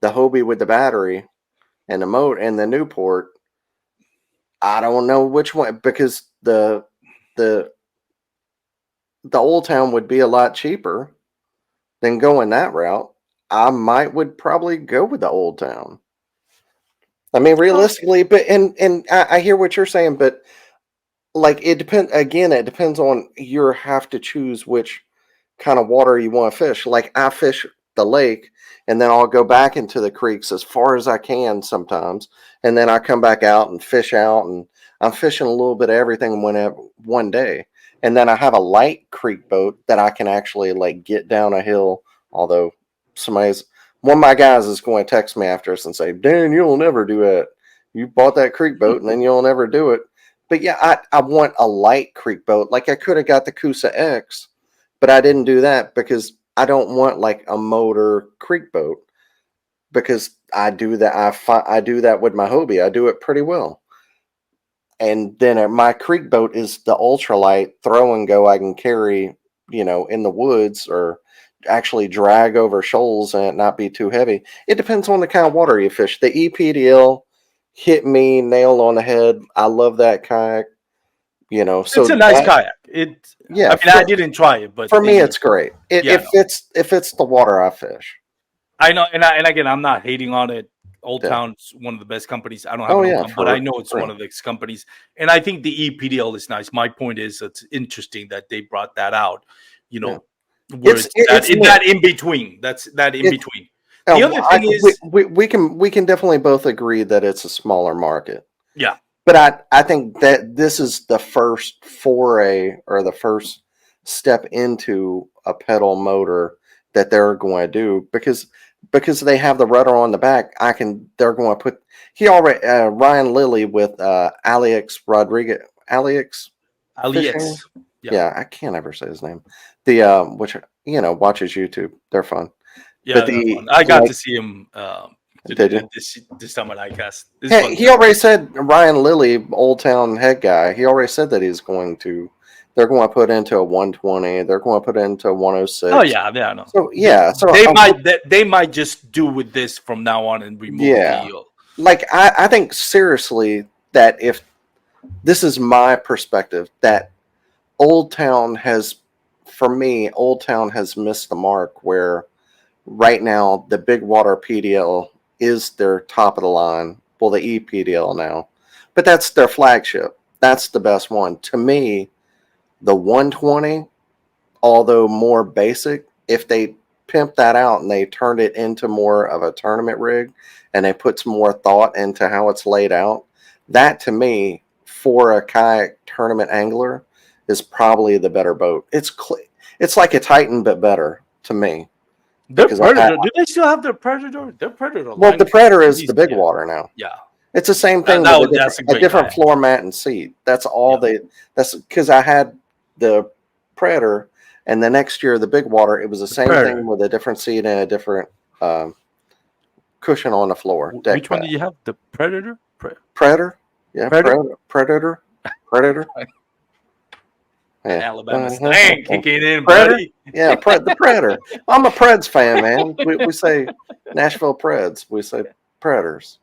the Hobie with the battery and the motor and the Newport, I don't know which one, because the the Old Town would be a lot cheaper than going that route. I would probably go with the Old Town. I mean, Oh, realistically, but and I hear what you're saying, but like it depends. Again, it depends on you have to choose which kind of water you want to fish. Like I fish the lake, and then I'll go back into the creeks as far as I can sometimes, and then I come back out and fish out, and I'm fishing a little bit of everything whenever one day, and then I have a light creek boat that I can actually like get down a hill. Although somebody's one of my guys is going to text me after us and say, "Dan, you'll never do that. You bought that creek boat, and then you'll never do it." But yeah, I want a light creek boat. Like I could have got the Coosa X, but I didn't do that because I don't want like a motor creek boat, because I do that. I do that with my Hobie. I do it pretty well. And then my creek boat is the ultralight throw and go. I can carry, in the woods, or actually drag over shoals and it not be too heavy. It depends on the kind of water you fish. The EPDL hit me nail on the head. I love that kayak. it's So a nice that, kayak. I yeah, mean, I didn't try it, but for me, it's great. yeah, If no. it's the water I fish. I know, and again, I'm not hating on it. Old Yeah. Town's one of the best companies. I don't have Oh an Old yeah, Town, but I for know it's one real. of the companies. And I think the EPDL is nice. My point is, it's interesting that they brought that out. You Yeah. know, where it's that It's new. that in between. That's that in It between. The other thing is, we can definitely both agree that it's a smaller market. yeah, But I think that this is the first foray or the first step into a pedal motor that they're going to do because they have the rudder on the back. They're going to put he already Ryan Lilly with Alex Fishing. AliEx. Yeah, Yeah, I can't ever say his name. The which watches YouTube. They're fun. But yeah, they're fun. the I got like to see him did you? this time at ICAST. This is Hey, fun he guy. already said Ryan Lilly, Old Town head guy. He already said that they're going to put into a 120. They're going to put into a Oh 106. yeah, I know. So yeah, so They might just do with this from now on and remove yeah, the. like I think seriously that if this is my perspective that Old Town has, for me, Old Town has missed the mark where right now the Big Water PDL is their top of the line. Well, the EPDL now, but that's their flagship. That's the best one to me. The 120, although more basic, if they pimp that out and they turn it into more of a tournament rig and they put some more thought into how it's laid out, that to me, for a kayak tournament angler, is probably the better boat. It's like a Titan, but better to me Their because I've had Predator. Do they still have their Predator? Their Predator well, line the is Predator pretty is the decent. big Yeah, water now. yeah. It's the same thing with That's a a great different kayak. floor mat and seat. That's all Yeah. that's because I had the Predator, and the next year the big water. It was the The same thing Predator. with a different seat and a different um, cushion on the floor, deck Which one pad. did you have? The Predator. Predator, yeah, Predator. Predator, That yeah. Alabama slang kicking in, Predator, buddy. yeah, the Predator. I'm a Preds fan, man. We say Nashville Preds. We say Predators.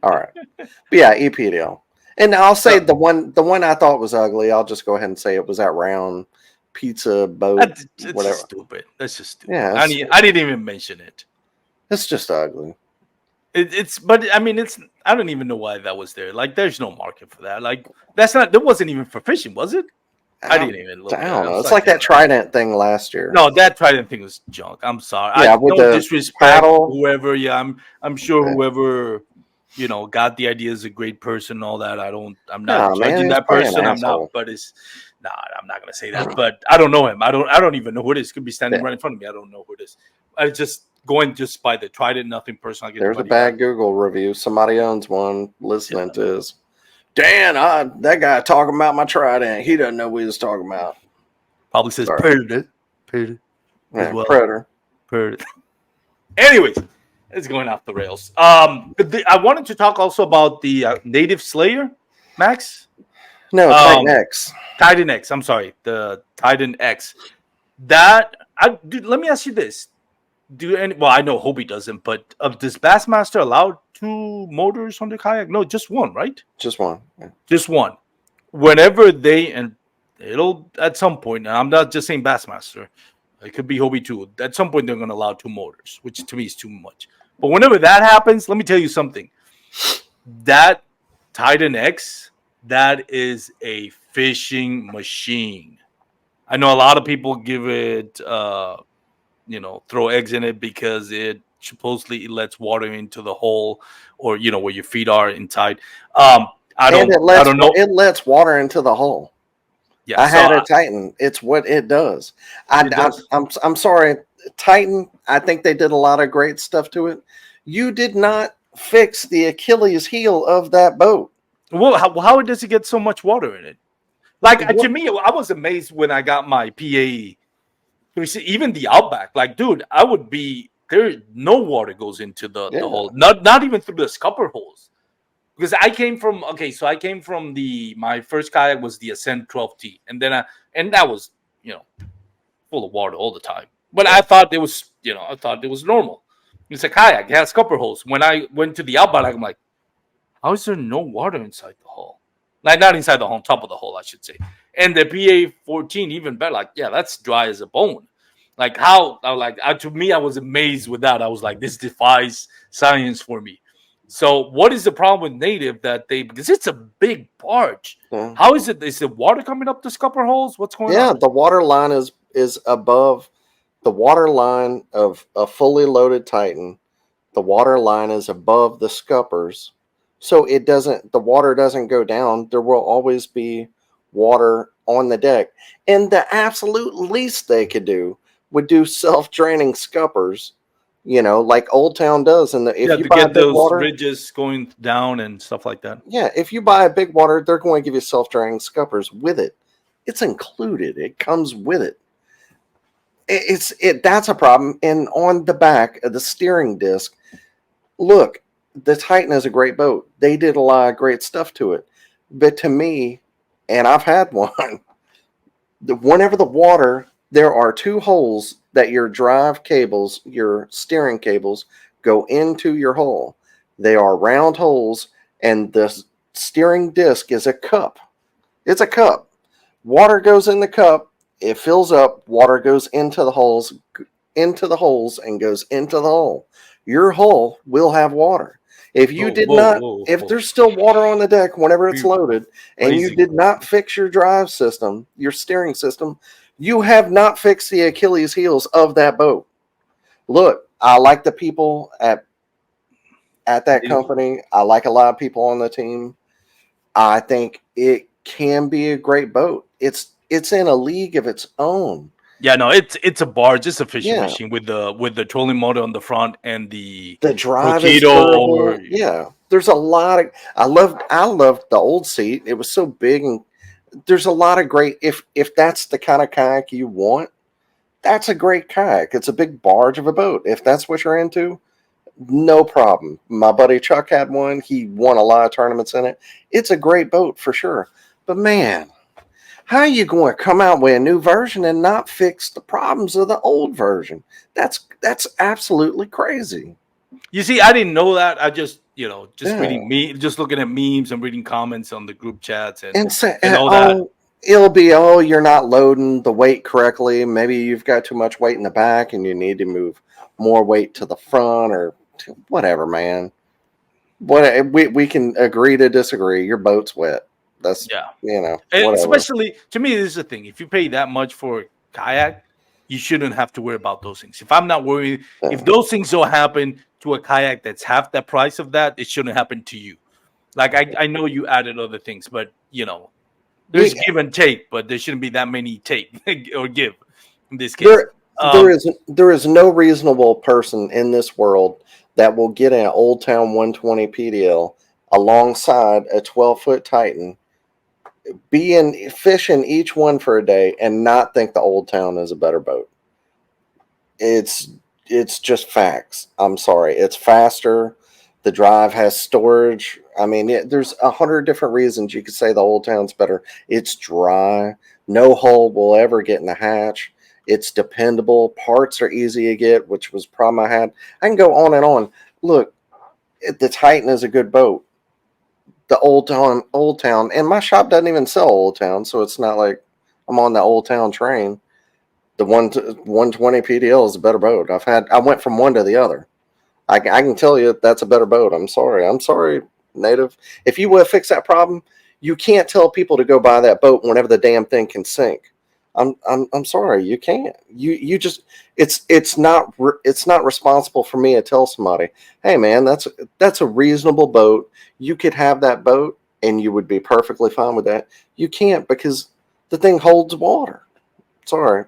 All right. But yeah, EPDL. And I'll say So the one I thought was ugly, I'll just go ahead and say it was that round pizza boat, it's just whatever. stupid. That's just stupid. Yeah, I didn't even mention it. it's just ugly. But I mean, I don't even know why that was there. Like, there's no market for that. Like, that wasn't even for fishing, was it? I didn't even I look at it. don't I know. was It's like, like that Trident thing last year. no, that Trident thing was junk. I'm sorry. Yeah, with No the disrespect, paddle. whoever. Yeah, I'm sure Yeah. whoever got the idea is a great person and all that. I'm not No, man, judging he's that probably an person. I'm not, asshole. but it's nah, I'm not gonna say that. But I don't know him. I don't even know who it is. Could be standing Yeah. right in front of me. I don't know who it is. I just going just by the Trident, nothing personal. I get There's a nobody bad. bad Google review. Somebody owns one listening to this. Dan, that guy talking about my Trident. He doesn't know what he was talking about. Probably says Sorry. Predator as Yeah, well. Predator. Predator. Anyways, it's going off the rails. I wanted to talk also about the Native Slayer, Max. No, Titan X. Titan X. I'm sorry, the Titan X. Dude, let me ask you this: well, I know Hobie doesn't, but does Bassmaster allow 2 motors on the kayak? No, just one, right? Just one. Yeah. Just one. Whenever and it'll at some point. And I'm not just saying Bassmaster. It could be Hobie too. At some point, they're going to allow 2 motors, which to me is too much. But whenever that happens, let me tell you something. That Titan X, that is a fishing machine. I know a lot of people give it, throw eggs in it because it supposedly lets water into the hole, or where your feet are inside. I don't know. It lets water into the hole. Yeah, I so had a Titan. It's what it does. it does. I'm sorry, Titan. I think they did a lot of great stuff to it. You did not fix the Achilles heel of that boat. Well, how does it get so much water in it? Like, to me, I was amazed when I got my PA. Even the Outback, like, dude, I would be there. No water goes into the hole, not even through the scupper holes. Because I came from my first kayak was the Ascent 12T, and then and that was full of water all the time. But I thought it was normal. It's a kayak, it has scupper holes. When I went to the Outback, I'm like, how is there no water inside the hole? Like, not inside the hole, on top of the hole, I should say. And the PA 14, even better. Like, yeah, that's dry as a bone. Like how, to me, I was amazed with that. I was like, this defies science for me. So what is the problem with native that because it's a big barge? Yeah. How is it? Is the water coming up the scupper holes? What's going Yeah, on? the water line is above the water line of a fully loaded Titan. The water line is above the scuppers, so the water doesn't go down. There will always be water on the deck, and the absolute least they could do would do self-draining scuppers, like Old Town does. And if Yeah, you to buy a get big those water, ridges going down and stuff like that. yeah, if you buy a big water, they're going to give you self-draining scuppers with it. It's included. It comes with it. That's a problem. And on the back of the steering disc, look, the Titan is a great boat. They did a lot of great stuff to it. But to me, and I've had one, whenever the water, there are two holes that your drive cables, your steering cables, go into your hull. They are round holes, and the steering disc is a cup. It's a cup. Water goes in the cup. It fills up. Water goes into the holes, and goes into the hull. Your hull will have water. Whoa, whoa, whoa, If whoa. there's still water on the deck whenever it's You're loaded, and you crazy. did not fix your drive system, your steering system, you have not fixed the Achilles heels of that boat. Look, I like the people at that company. I like a lot of people on the team. I think it can be a great boat. It's in a league of its own. Yeah, no, it's a barge, it's a fishing Yeah, machine with the trolling motor on the front and the the drive is torpedo or durable. Yeah, there's a lot of. I loved the old seat. It was so big, and there's a lot of great. If that's the kind of kayak you want, that's a great kayak. It's a big barge of a boat. If that's what you're into, no problem. My buddy Chuck had one. He won a lot of tournaments in it. It's a great boat for sure. But man, how are you going to come out with a new version and not fix the problems of the old version? That's absolutely crazy. you see, I didn't know that. I just, just Yeah. reading just looking at memes and reading comments on the group chats and And say, and all that. oh, it'll be, you're not loading the weight correctly. Maybe you've got too much weight in the back and you need to move more weight to the front or whatever, man. We can agree to disagree. Your boat's wet. That's, Yeah. And whatever. especially to me, this is the thing. If you pay that much for a kayak, you shouldn't have to worry about those things. If I'm not worried, if Yeah. those things don't happen to a kayak that's half the price of that, it shouldn't happen to you. Like I know you added other things, but there's Yeah. give and take, but there shouldn't be that many take or give in this case. There, there is no reasonable person in this world that will get an Old Town 120 PDL alongside a 12-foot Titan, be in fishing each one for a day, and not think the Old Town is a better boat. It's just facts. I'm sorry. It's faster. The drive has storage. I mean, there's 100 different reasons you could say the Old Town's better. It's dry. No hull will ever get in the hatch. It's dependable. Parts are easy to get, which was a problem I had. I can go on and on. Look, the Titan is a good boat. The Old Town, and my shop doesn't even sell Old Town, so it's not like I'm on the Old Town train. The 120 PDL is a better boat. I went from one to the other. I can tell you that's a better boat. I'm sorry. I'm sorry, Native. If you would fix that problem, you can't tell people to go buy that boat whenever the damn thing can sink. I'm sorry. You can't. You just it's not responsible for me to tell somebody, hey man, that's a reasonable boat. You could have that boat and you would be perfectly fine with that. You can't because the thing holds water. Sorry.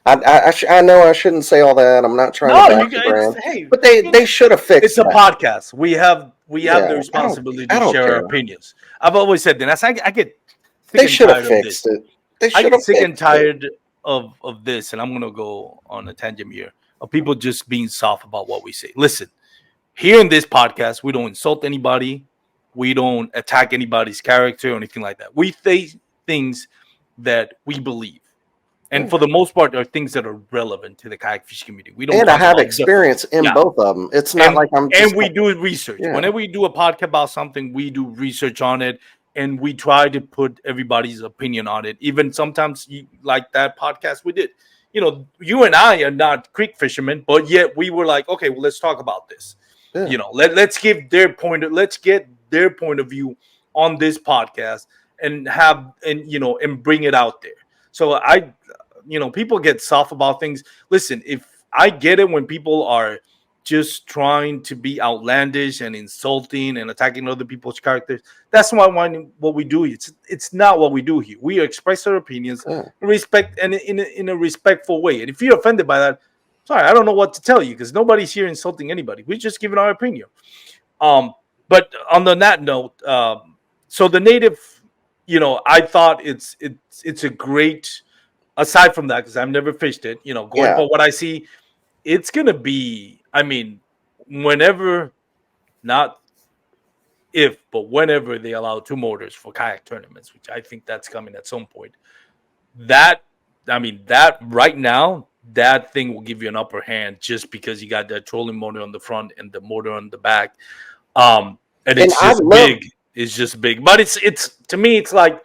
I know I shouldn't say all that. I'm not trying to No, bash you the guys. brand, Hey, but they should have it's fixed a that. podcast. We have the Yeah, responsibility I to don't share our care. opinions. I've always said that. I get sick They and should have tired of this. fixed it. They I should get have sick and fixed it. tired of this, and I'm gonna go on a tangent here of people just being soft about what we say. Listen, here in this podcast, we don't insult anybody, we don't attack anybody's character or anything like that. We say things that we believe, and Yeah. for the most part, are things that are relevant to the kayak fishing community. We don't And I talk have about experience in yeah, both of them. It's not and like I'm and just we do research. yeah. Whenever we do a podcast about something, we do research on it, and we try to put everybody's opinion on it. Even sometimes, like that podcast we did, you and I are not creek fishermen, but yet we were like, okay, well, let's talk about this. Yeah. Let's give let's get their point of view on this podcast and bring it out there. So people get soft about things. Listen, if I get it when people are just trying to be outlandish and insulting and attacking other people's characters, that's not what we do. It's not what we do here. We express our opinions, Yeah. respect, and in a respectful way. And if you're offended by that, sorry, I don't know what to tell you because nobody's here insulting anybody. We're just giving our opinion. But on that note, so the native, I thought it's a great. Aside from that, because I've never fished it, going Yeah. for what I see, it's gonna be. I mean, whenever, not if, but whenever they allow two motors for kayak tournaments, which I think that's coming at some point. That that right now, that thing will give you an upper hand just because you got that trolling motor on the front and the motor on the back. And And it's I just love big. It's just big. But it's to me, it's like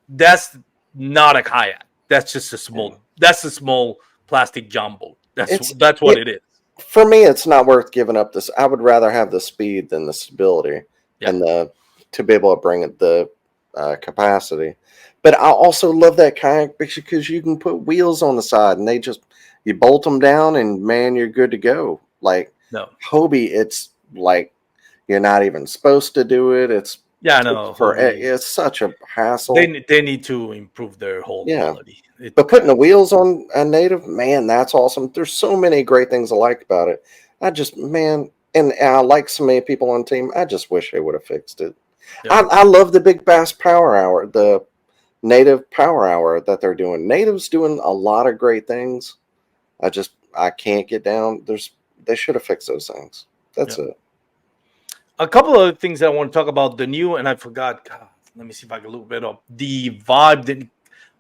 that's not a kayak. That's just a small plastic jumbo. it's That's what it, it is. for me. It's not worth giving up this. I would rather have the speed than the stability Yeah. and the to be able to bring it the capacity. But I also love that kayak because you can put wheels on the side and you bolt them down and man, you're good to go. Like No. Hobie, it's like you're not even supposed to do it. Yeah, no. It's such a hassle. They need to improve their whole Yeah. quality. But putting the wheels on a native, man, that's awesome. There's so many great things I like about it. And I like so many people on team. I just wish they would have fixed it. Yeah. I love the Big Bass Power Hour, the native power hour that they're doing. Native's doing a lot of great things. I can't get down. They should have fixed those things. That's it. A couple of other things I want to talk about. The new, and I forgot. God, let me see if I can look it up. The Vibe. The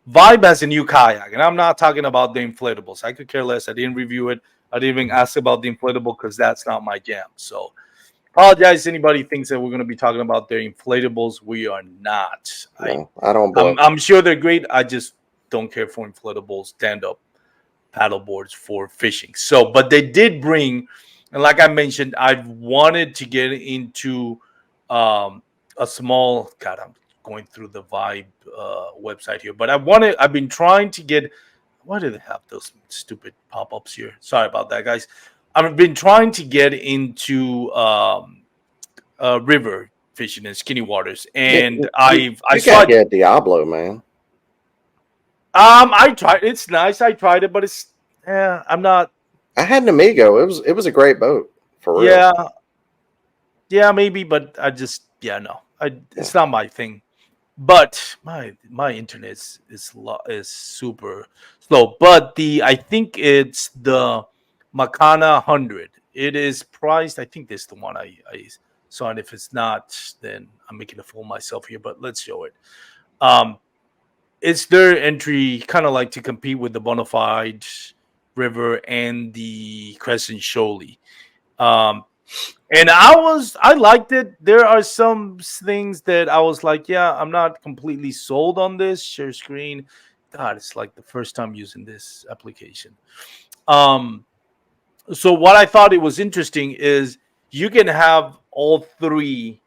Vibe has a new kayak, and I'm not talking about the inflatables. I could care less. I didn't review it. I didn't even ask about the inflatable because that's not my jam. So, apologize. Anybody thinks that we're going to be talking about their inflatables? We are not. No, I don't blame. I'm sure they're great. I just don't care for inflatables, stand-up paddle boards for fishing. So, but they did bring, and like I mentioned, I've wanted to get into a small. God, I'm going through the Vibe website here, but I've been trying to get. Why do they have those stupid pop-ups here? Sorry about that, guys. I've been trying to get into river fishing in skinny waters, and I saw gotta get Diablo, man. I tried. It's nice. I tried it, but I'm not. I had an Amigo. It was a great boat for real. Yeah, maybe, but I just no. It's not my thing. But my internet is super slow. But I think it's the Makana 100. It is priced. I think this is the one I saw, and if it's not, then I'm making a fool of myself here. But let's show it. It's their entry, kind of like to compete with the Bonafide River and the Crescent Shoaly. And I liked it. There are some things that I was like, yeah, I'm not completely sold on this. Share screen. God, it's like the first time using this application. So what I thought it was interesting is you can have all three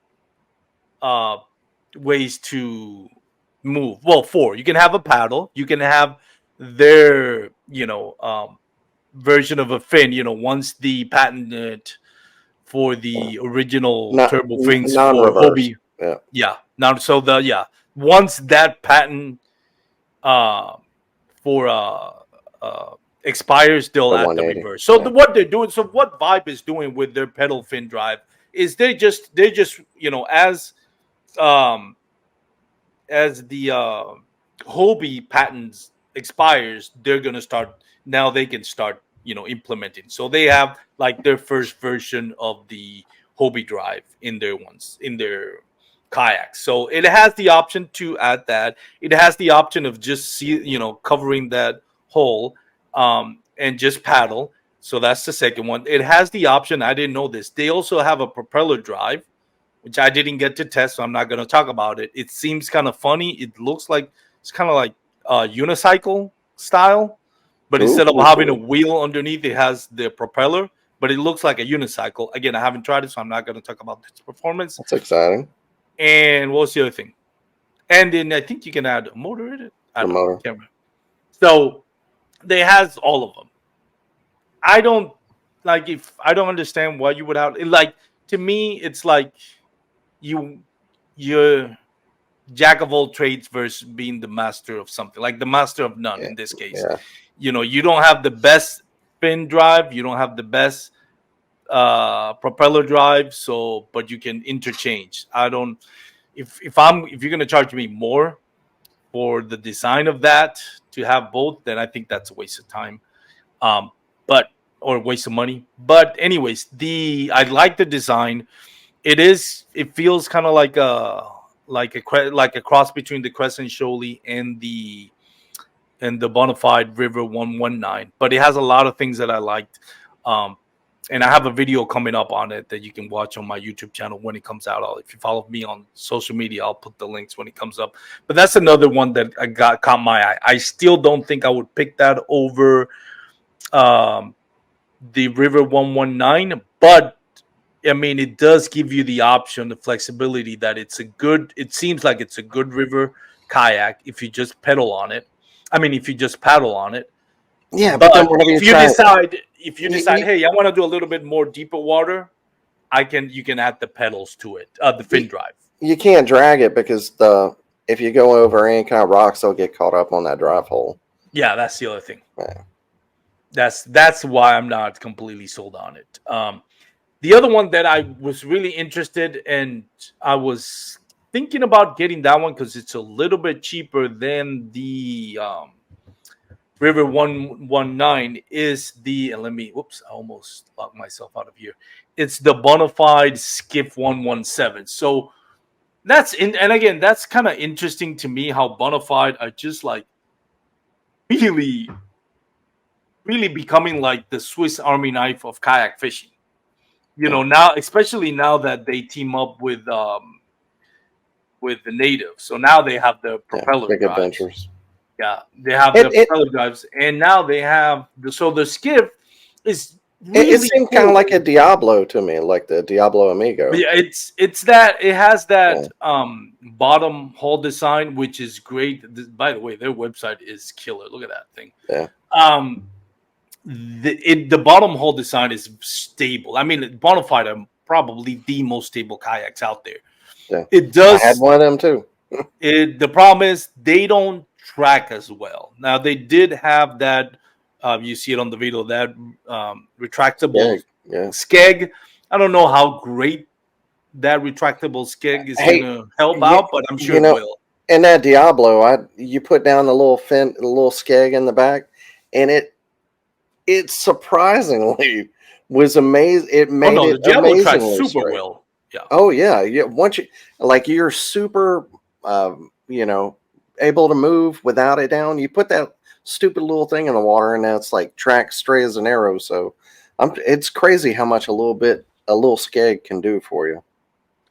ways to move. Well, four. You can have a paddle. You can have their, version of a fin. Once the patented for the original turbo fins for non-reverse. Hobie. Yeah. Now, so once that patent for expires, they'll add the reverse. So what they're doing, so what Vibe is doing with their pedal fin drive is they just as the Hobie patents expires, they're gonna start. Now they can start, implementing. So they have like their first version of the Hobie drive in their kayaks. So it has the option to add that. It has the option of just covering that hole and just paddle. So that's the second one. It has the option. I didn't know this. They also have a propeller drive, which I didn't get to test, so I'm not going to talk about it. It seems kind of funny. It looks like it's kind of like unicycle style, but Ooh, instead of cool, having a cool. wheel underneath, it has the propeller, but it looks like a unicycle. Again, I haven't tried it, so I'm not going to talk about its performance. That's exciting. And what's the other thing? And then I think you can add a motor in it. I The don't know. motor. Can't remember. So they has all of them. I don't like if I don't understand why you would have like to me it's like you're jack of all trades versus being the master of something, like the master of none Yeah, in this case. yeah, You don't have the best fin drive, you don't have the best propeller drive, so but you can interchange. I don't if you're gonna charge me more for the design of that to have both, then I think that's a waste of time. Um, but or waste of money. But anyways, the I like the design. It feels kind of like a cross between the Crescent Shoaly and the Bonafide River 119. But it has a lot of things that I liked. Um, and I have a video coming up on it that you can watch on my YouTube channel when it comes out. If you follow me on social media, I'll put the links when it comes up. But that's another one that caught my eye. I still don't think I would pick that over um, the River 119, but I mean, it does give you the option, the flexibility that it seems like it's a good river kayak if you just pedal on it. I mean, if you just paddle on it. yeah. But then But whenever you try, if you you, decide, you, hey, I want to do a little bit more deeper water, you can add the pedals to it, the fin you drive. you can't drag it because if you go over any kind of rocks, they'll get caught up on that drive hole. Yeah, that's the other thing. Yeah. That's why I'm not completely sold on it. The other one that I was really interested and I was thinking about getting that one because it's a little bit cheaper than the River 119 is the and let me whoops, I almost locked myself out of here. It's the Bonafide Skiff 117. So and again, that's kind of interesting to me how Bonafide are just like really, really becoming like the Swiss Army knife of kayak fishing. Now, especially now that they team up with the native. So now they have the Yeah, propeller big drives. adventures. Yeah, they have It the it propeller drives, and now they have the skiff is it really seemed kind of cool. like a Diablo to me, like the Diablo Amigo. Yeah, it's that it has Yeah, that bottom hull design, which is great. By the way, their website is killer. Look at that thing. yeah, Um, the bottom hull design is stable. I mean, Bonafide are probably the most stable kayaks out there. yeah. It I had does. one of them too. The problem is they don't track as well. Now they did have that. You see it on the video that Yeah, retractable yeah. skeg. I don't know how great that retractable skeg is going Hey, to help you, out, but I'm sure you it know, will. in that Diablo, you put down the little skeg in the back, and it surprisingly was amazing. It Oh made no, it the Diablo tracks amazingly super straight. well. Yeah, Oh yeah, yeah. Once you like you're super, you know, able to move without it down. You put that stupid little thing in the water, and now it's like track straight as an arrow. So, it's crazy how much a little skeg can do for you.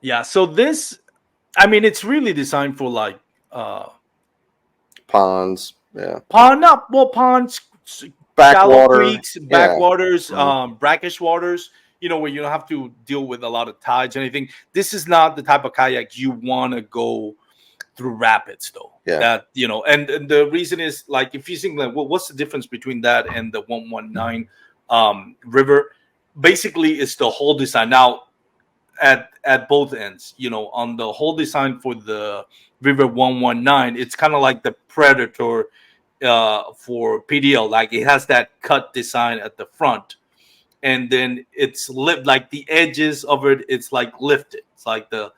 yeah. So this, I mean, it's really designed for like uh Ponds, yeah, ponds, shallow backwater, creeks, yeah, backwaters, mm, brackish waters, where you don't have to deal with a lot of tides or anything. This is not the type of kayak you want to go through rapids though. yeah. And the reason is like if you think like well, what's the difference between that and the 119 river? Basically it's the whole design. Now at both ends, on the whole design for the river 119, it's kind of like the predator for PDL. Like it has that cut design at the front, and then it's like the edges of it. It's like lifted. It's like the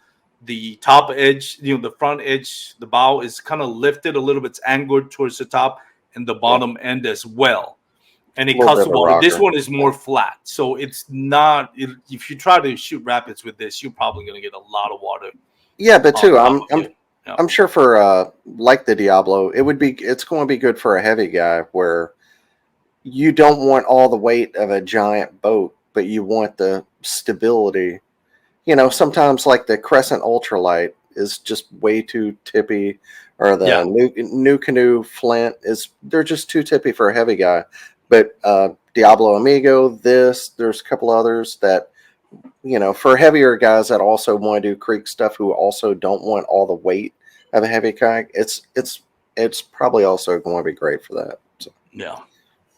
top edge, the front edge, the bow is kind of lifted a little bit. It's angled towards the top, and the Yeah, bottom end as well. And a it little bit cuts of the a water. This rocker. one is Yeah, more flat, so it's not. If you try to shoot rapids with this, you're probably going to get a lot of water yeah, but on too, top of you. Yeah. I'm sure for like the Diablo, it's going to be good for a heavy guy where you don't want all the weight of a giant boat, but you want the stability. Sometimes like the Crescent Ultralight is just way too tippy, or the Yeah. new canoe Flint they're just too tippy for a heavy guy. But Diablo Amigo, there's a couple others that for heavier guys that also want to do creek stuff who also don't want all the weight of a heavy kayak. It's probably also going to be great for that. So Yeah.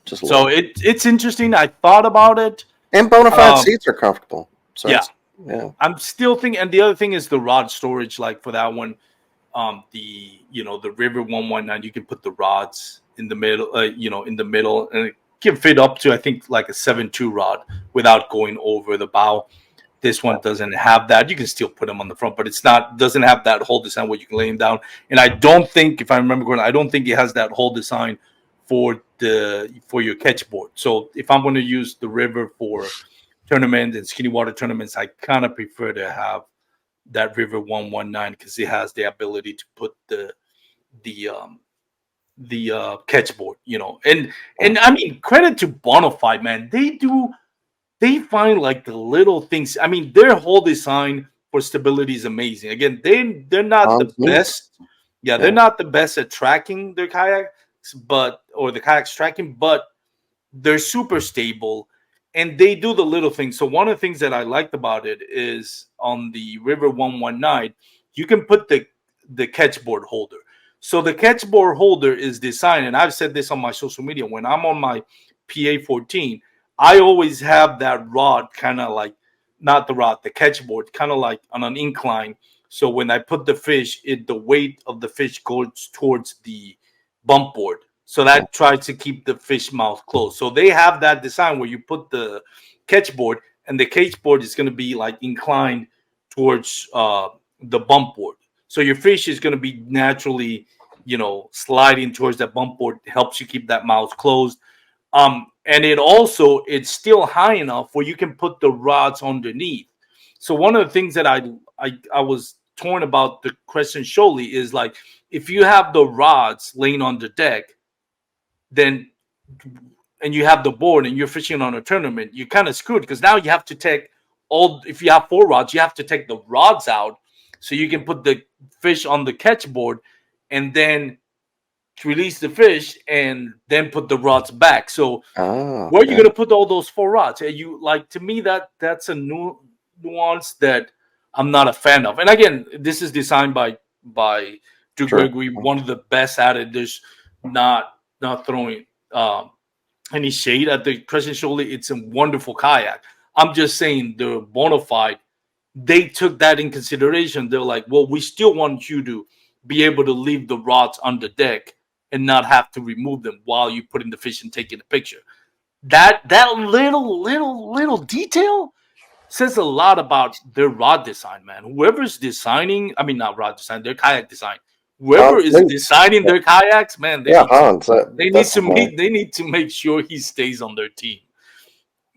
just a So little. it's interesting. I thought about it. And bona fide Um, seats are comfortable. So yeah, it's yeah. I'm still thinking. And the other thing is the rod storage. Like for that one, the River 119, you can put the rods in the middle. In the middle, and it can fit up to I think like a 7.2 rod without going over the bow. This one doesn't have that. You can still put them on the front, but doesn't have that whole design where you can lay them down. And I don't think, if I remember correctly, I don't think it has that whole design for your catch board. So if I'm going to use the River for tournaments and skinny water tournaments, I kind of prefer to have that River 119 because it has the ability to put the catch board, and I mean credit to Bonafide, man. They find like the little things. I mean, their whole design for stability is amazing. Again, they're not the Neat. best. Yeah, they're Yeah. not the best at tracking their kayaks, or the kayaks tracking, but they're super stable and they do the little things. So one of the things that I liked about it is on the River 119, you can put the catchboard holder. So the catchboard holder is designed, and I've said this on my social media. When I'm on my PA14, I always have that rod kind of like, not the rod, the catchboard kind of like on an incline. So when I put the fish, the weight of the fish goes towards the bump board. So that tries to keep the fish mouth closed. So they have that design where you put the catch board, and the catch board is going to be like inclined towards the bump board. So your fish is going to be naturally, sliding towards that bump board. It helps you keep that mouth closed. And it's still high enough where you can put the rods underneath. So one of the things that I was torn about the Crescent Shoaly is like, if you have the rods laying on the deck, then and you have the board and you're fishing on a tournament, you're kind of screwed because now you have to take if you have 4 rods, you have to take the rods out so you can put the fish on the catch board and then release the fish and then put the rods back. So where are you Okay. going to put all those 4 rods? And you like, to me, that's a new nuance that I'm not a fan of. And again, this is designed by Drew True. Gregory, one of the best at it. There's not throwing any shade at the Crescent Shoaly. It's a wonderful kayak. I'm just saying the Bonafide, they took that in consideration. They're like, well, we still want you to be able to leave the rods on the deck and not have to remove them while you're putting the fish and taking a picture. That little detail says a lot about their rod design, man. Whoever's designing, I mean, not rod design, their kayak design. Whoever Hans is Leeds. designing their kayaks, man, they Yeah, need to Hans. That's the man. they need to make sure he stays on their team.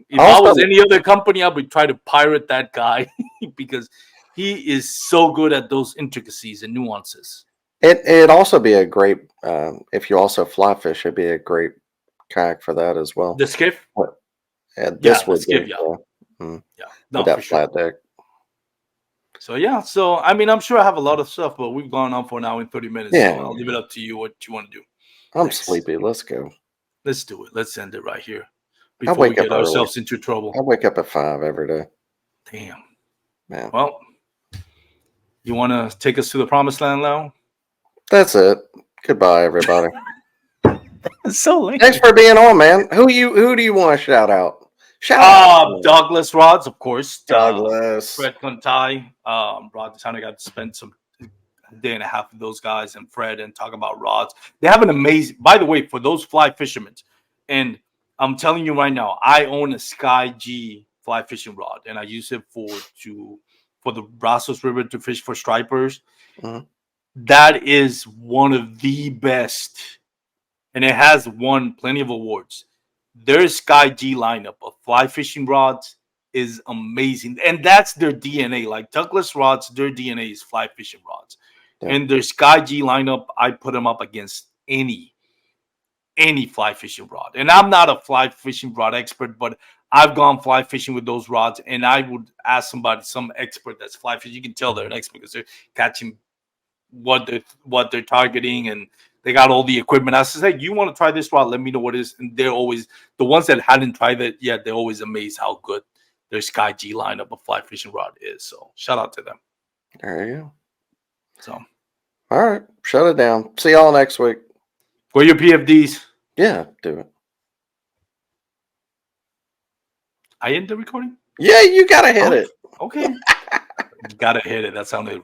If I Also, was any other company, I would try to pirate that guy because he is so good at those intricacies and nuances. it'd also be a great if you also fly fish. It'd be a great kayak for that as well. The skiff, What- yeah, this the would be skiff, yeah, mm, yeah, with no, for that sure. flat deck. So yeah, so I mean, I'm sure I have a lot of stuff, but we've gone on for an hour and 30 minutes. So Yeah, I'll leave it up to you what you want to do I'm next. sleepy. Let's go. Let's do it. Let's end it right here I before we wake up get early. ourselves into trouble. I wake up at 5 every day. Damn. Man, Well, you want to take us to the promised land now? that's it. Goodbye, everybody. So lame. Thanks for being on, man. Who do you want to shout out? Shout out Douglas rods, of course. Douglas. Fred Clontai, Rod Designer, got to spend some day and a half with those guys and Fred and talk about rods. They have an amazing, by the way, for those fly fishermen. And I'm telling you right now, I own a Sky G fly fishing rod and I use it for the Brazos River to fish for stripers. Mhm. That is one of the best, and it has won plenty of awards. Their Sky G lineup of fly fishing rods is amazing, and that's their DNA. Like Douglas rods, their DNA is fly fishing rods, Yeah. and their Sky G lineup, I put them up against any fly fishing rod. And I'm not a fly fishing rod expert, but I've gone fly fishing with those rods, and I would ask some expert that's fly fishing. You can tell they're an expert because they're catching what they're targeting, and they got all the equipment. I said, hey, you want to try this rod? Let me know what it is. And they're always the ones that hadn't tried it yet. They're always amazed how good their Sky G lineup of fly fishing rod is. So shout out to them. There you go. So all right, shut it down. See y'all next week. for your PFDs, Yeah, do it. I end the recording. Yeah, you gotta hit it. Okay, gotta hit it. That sounded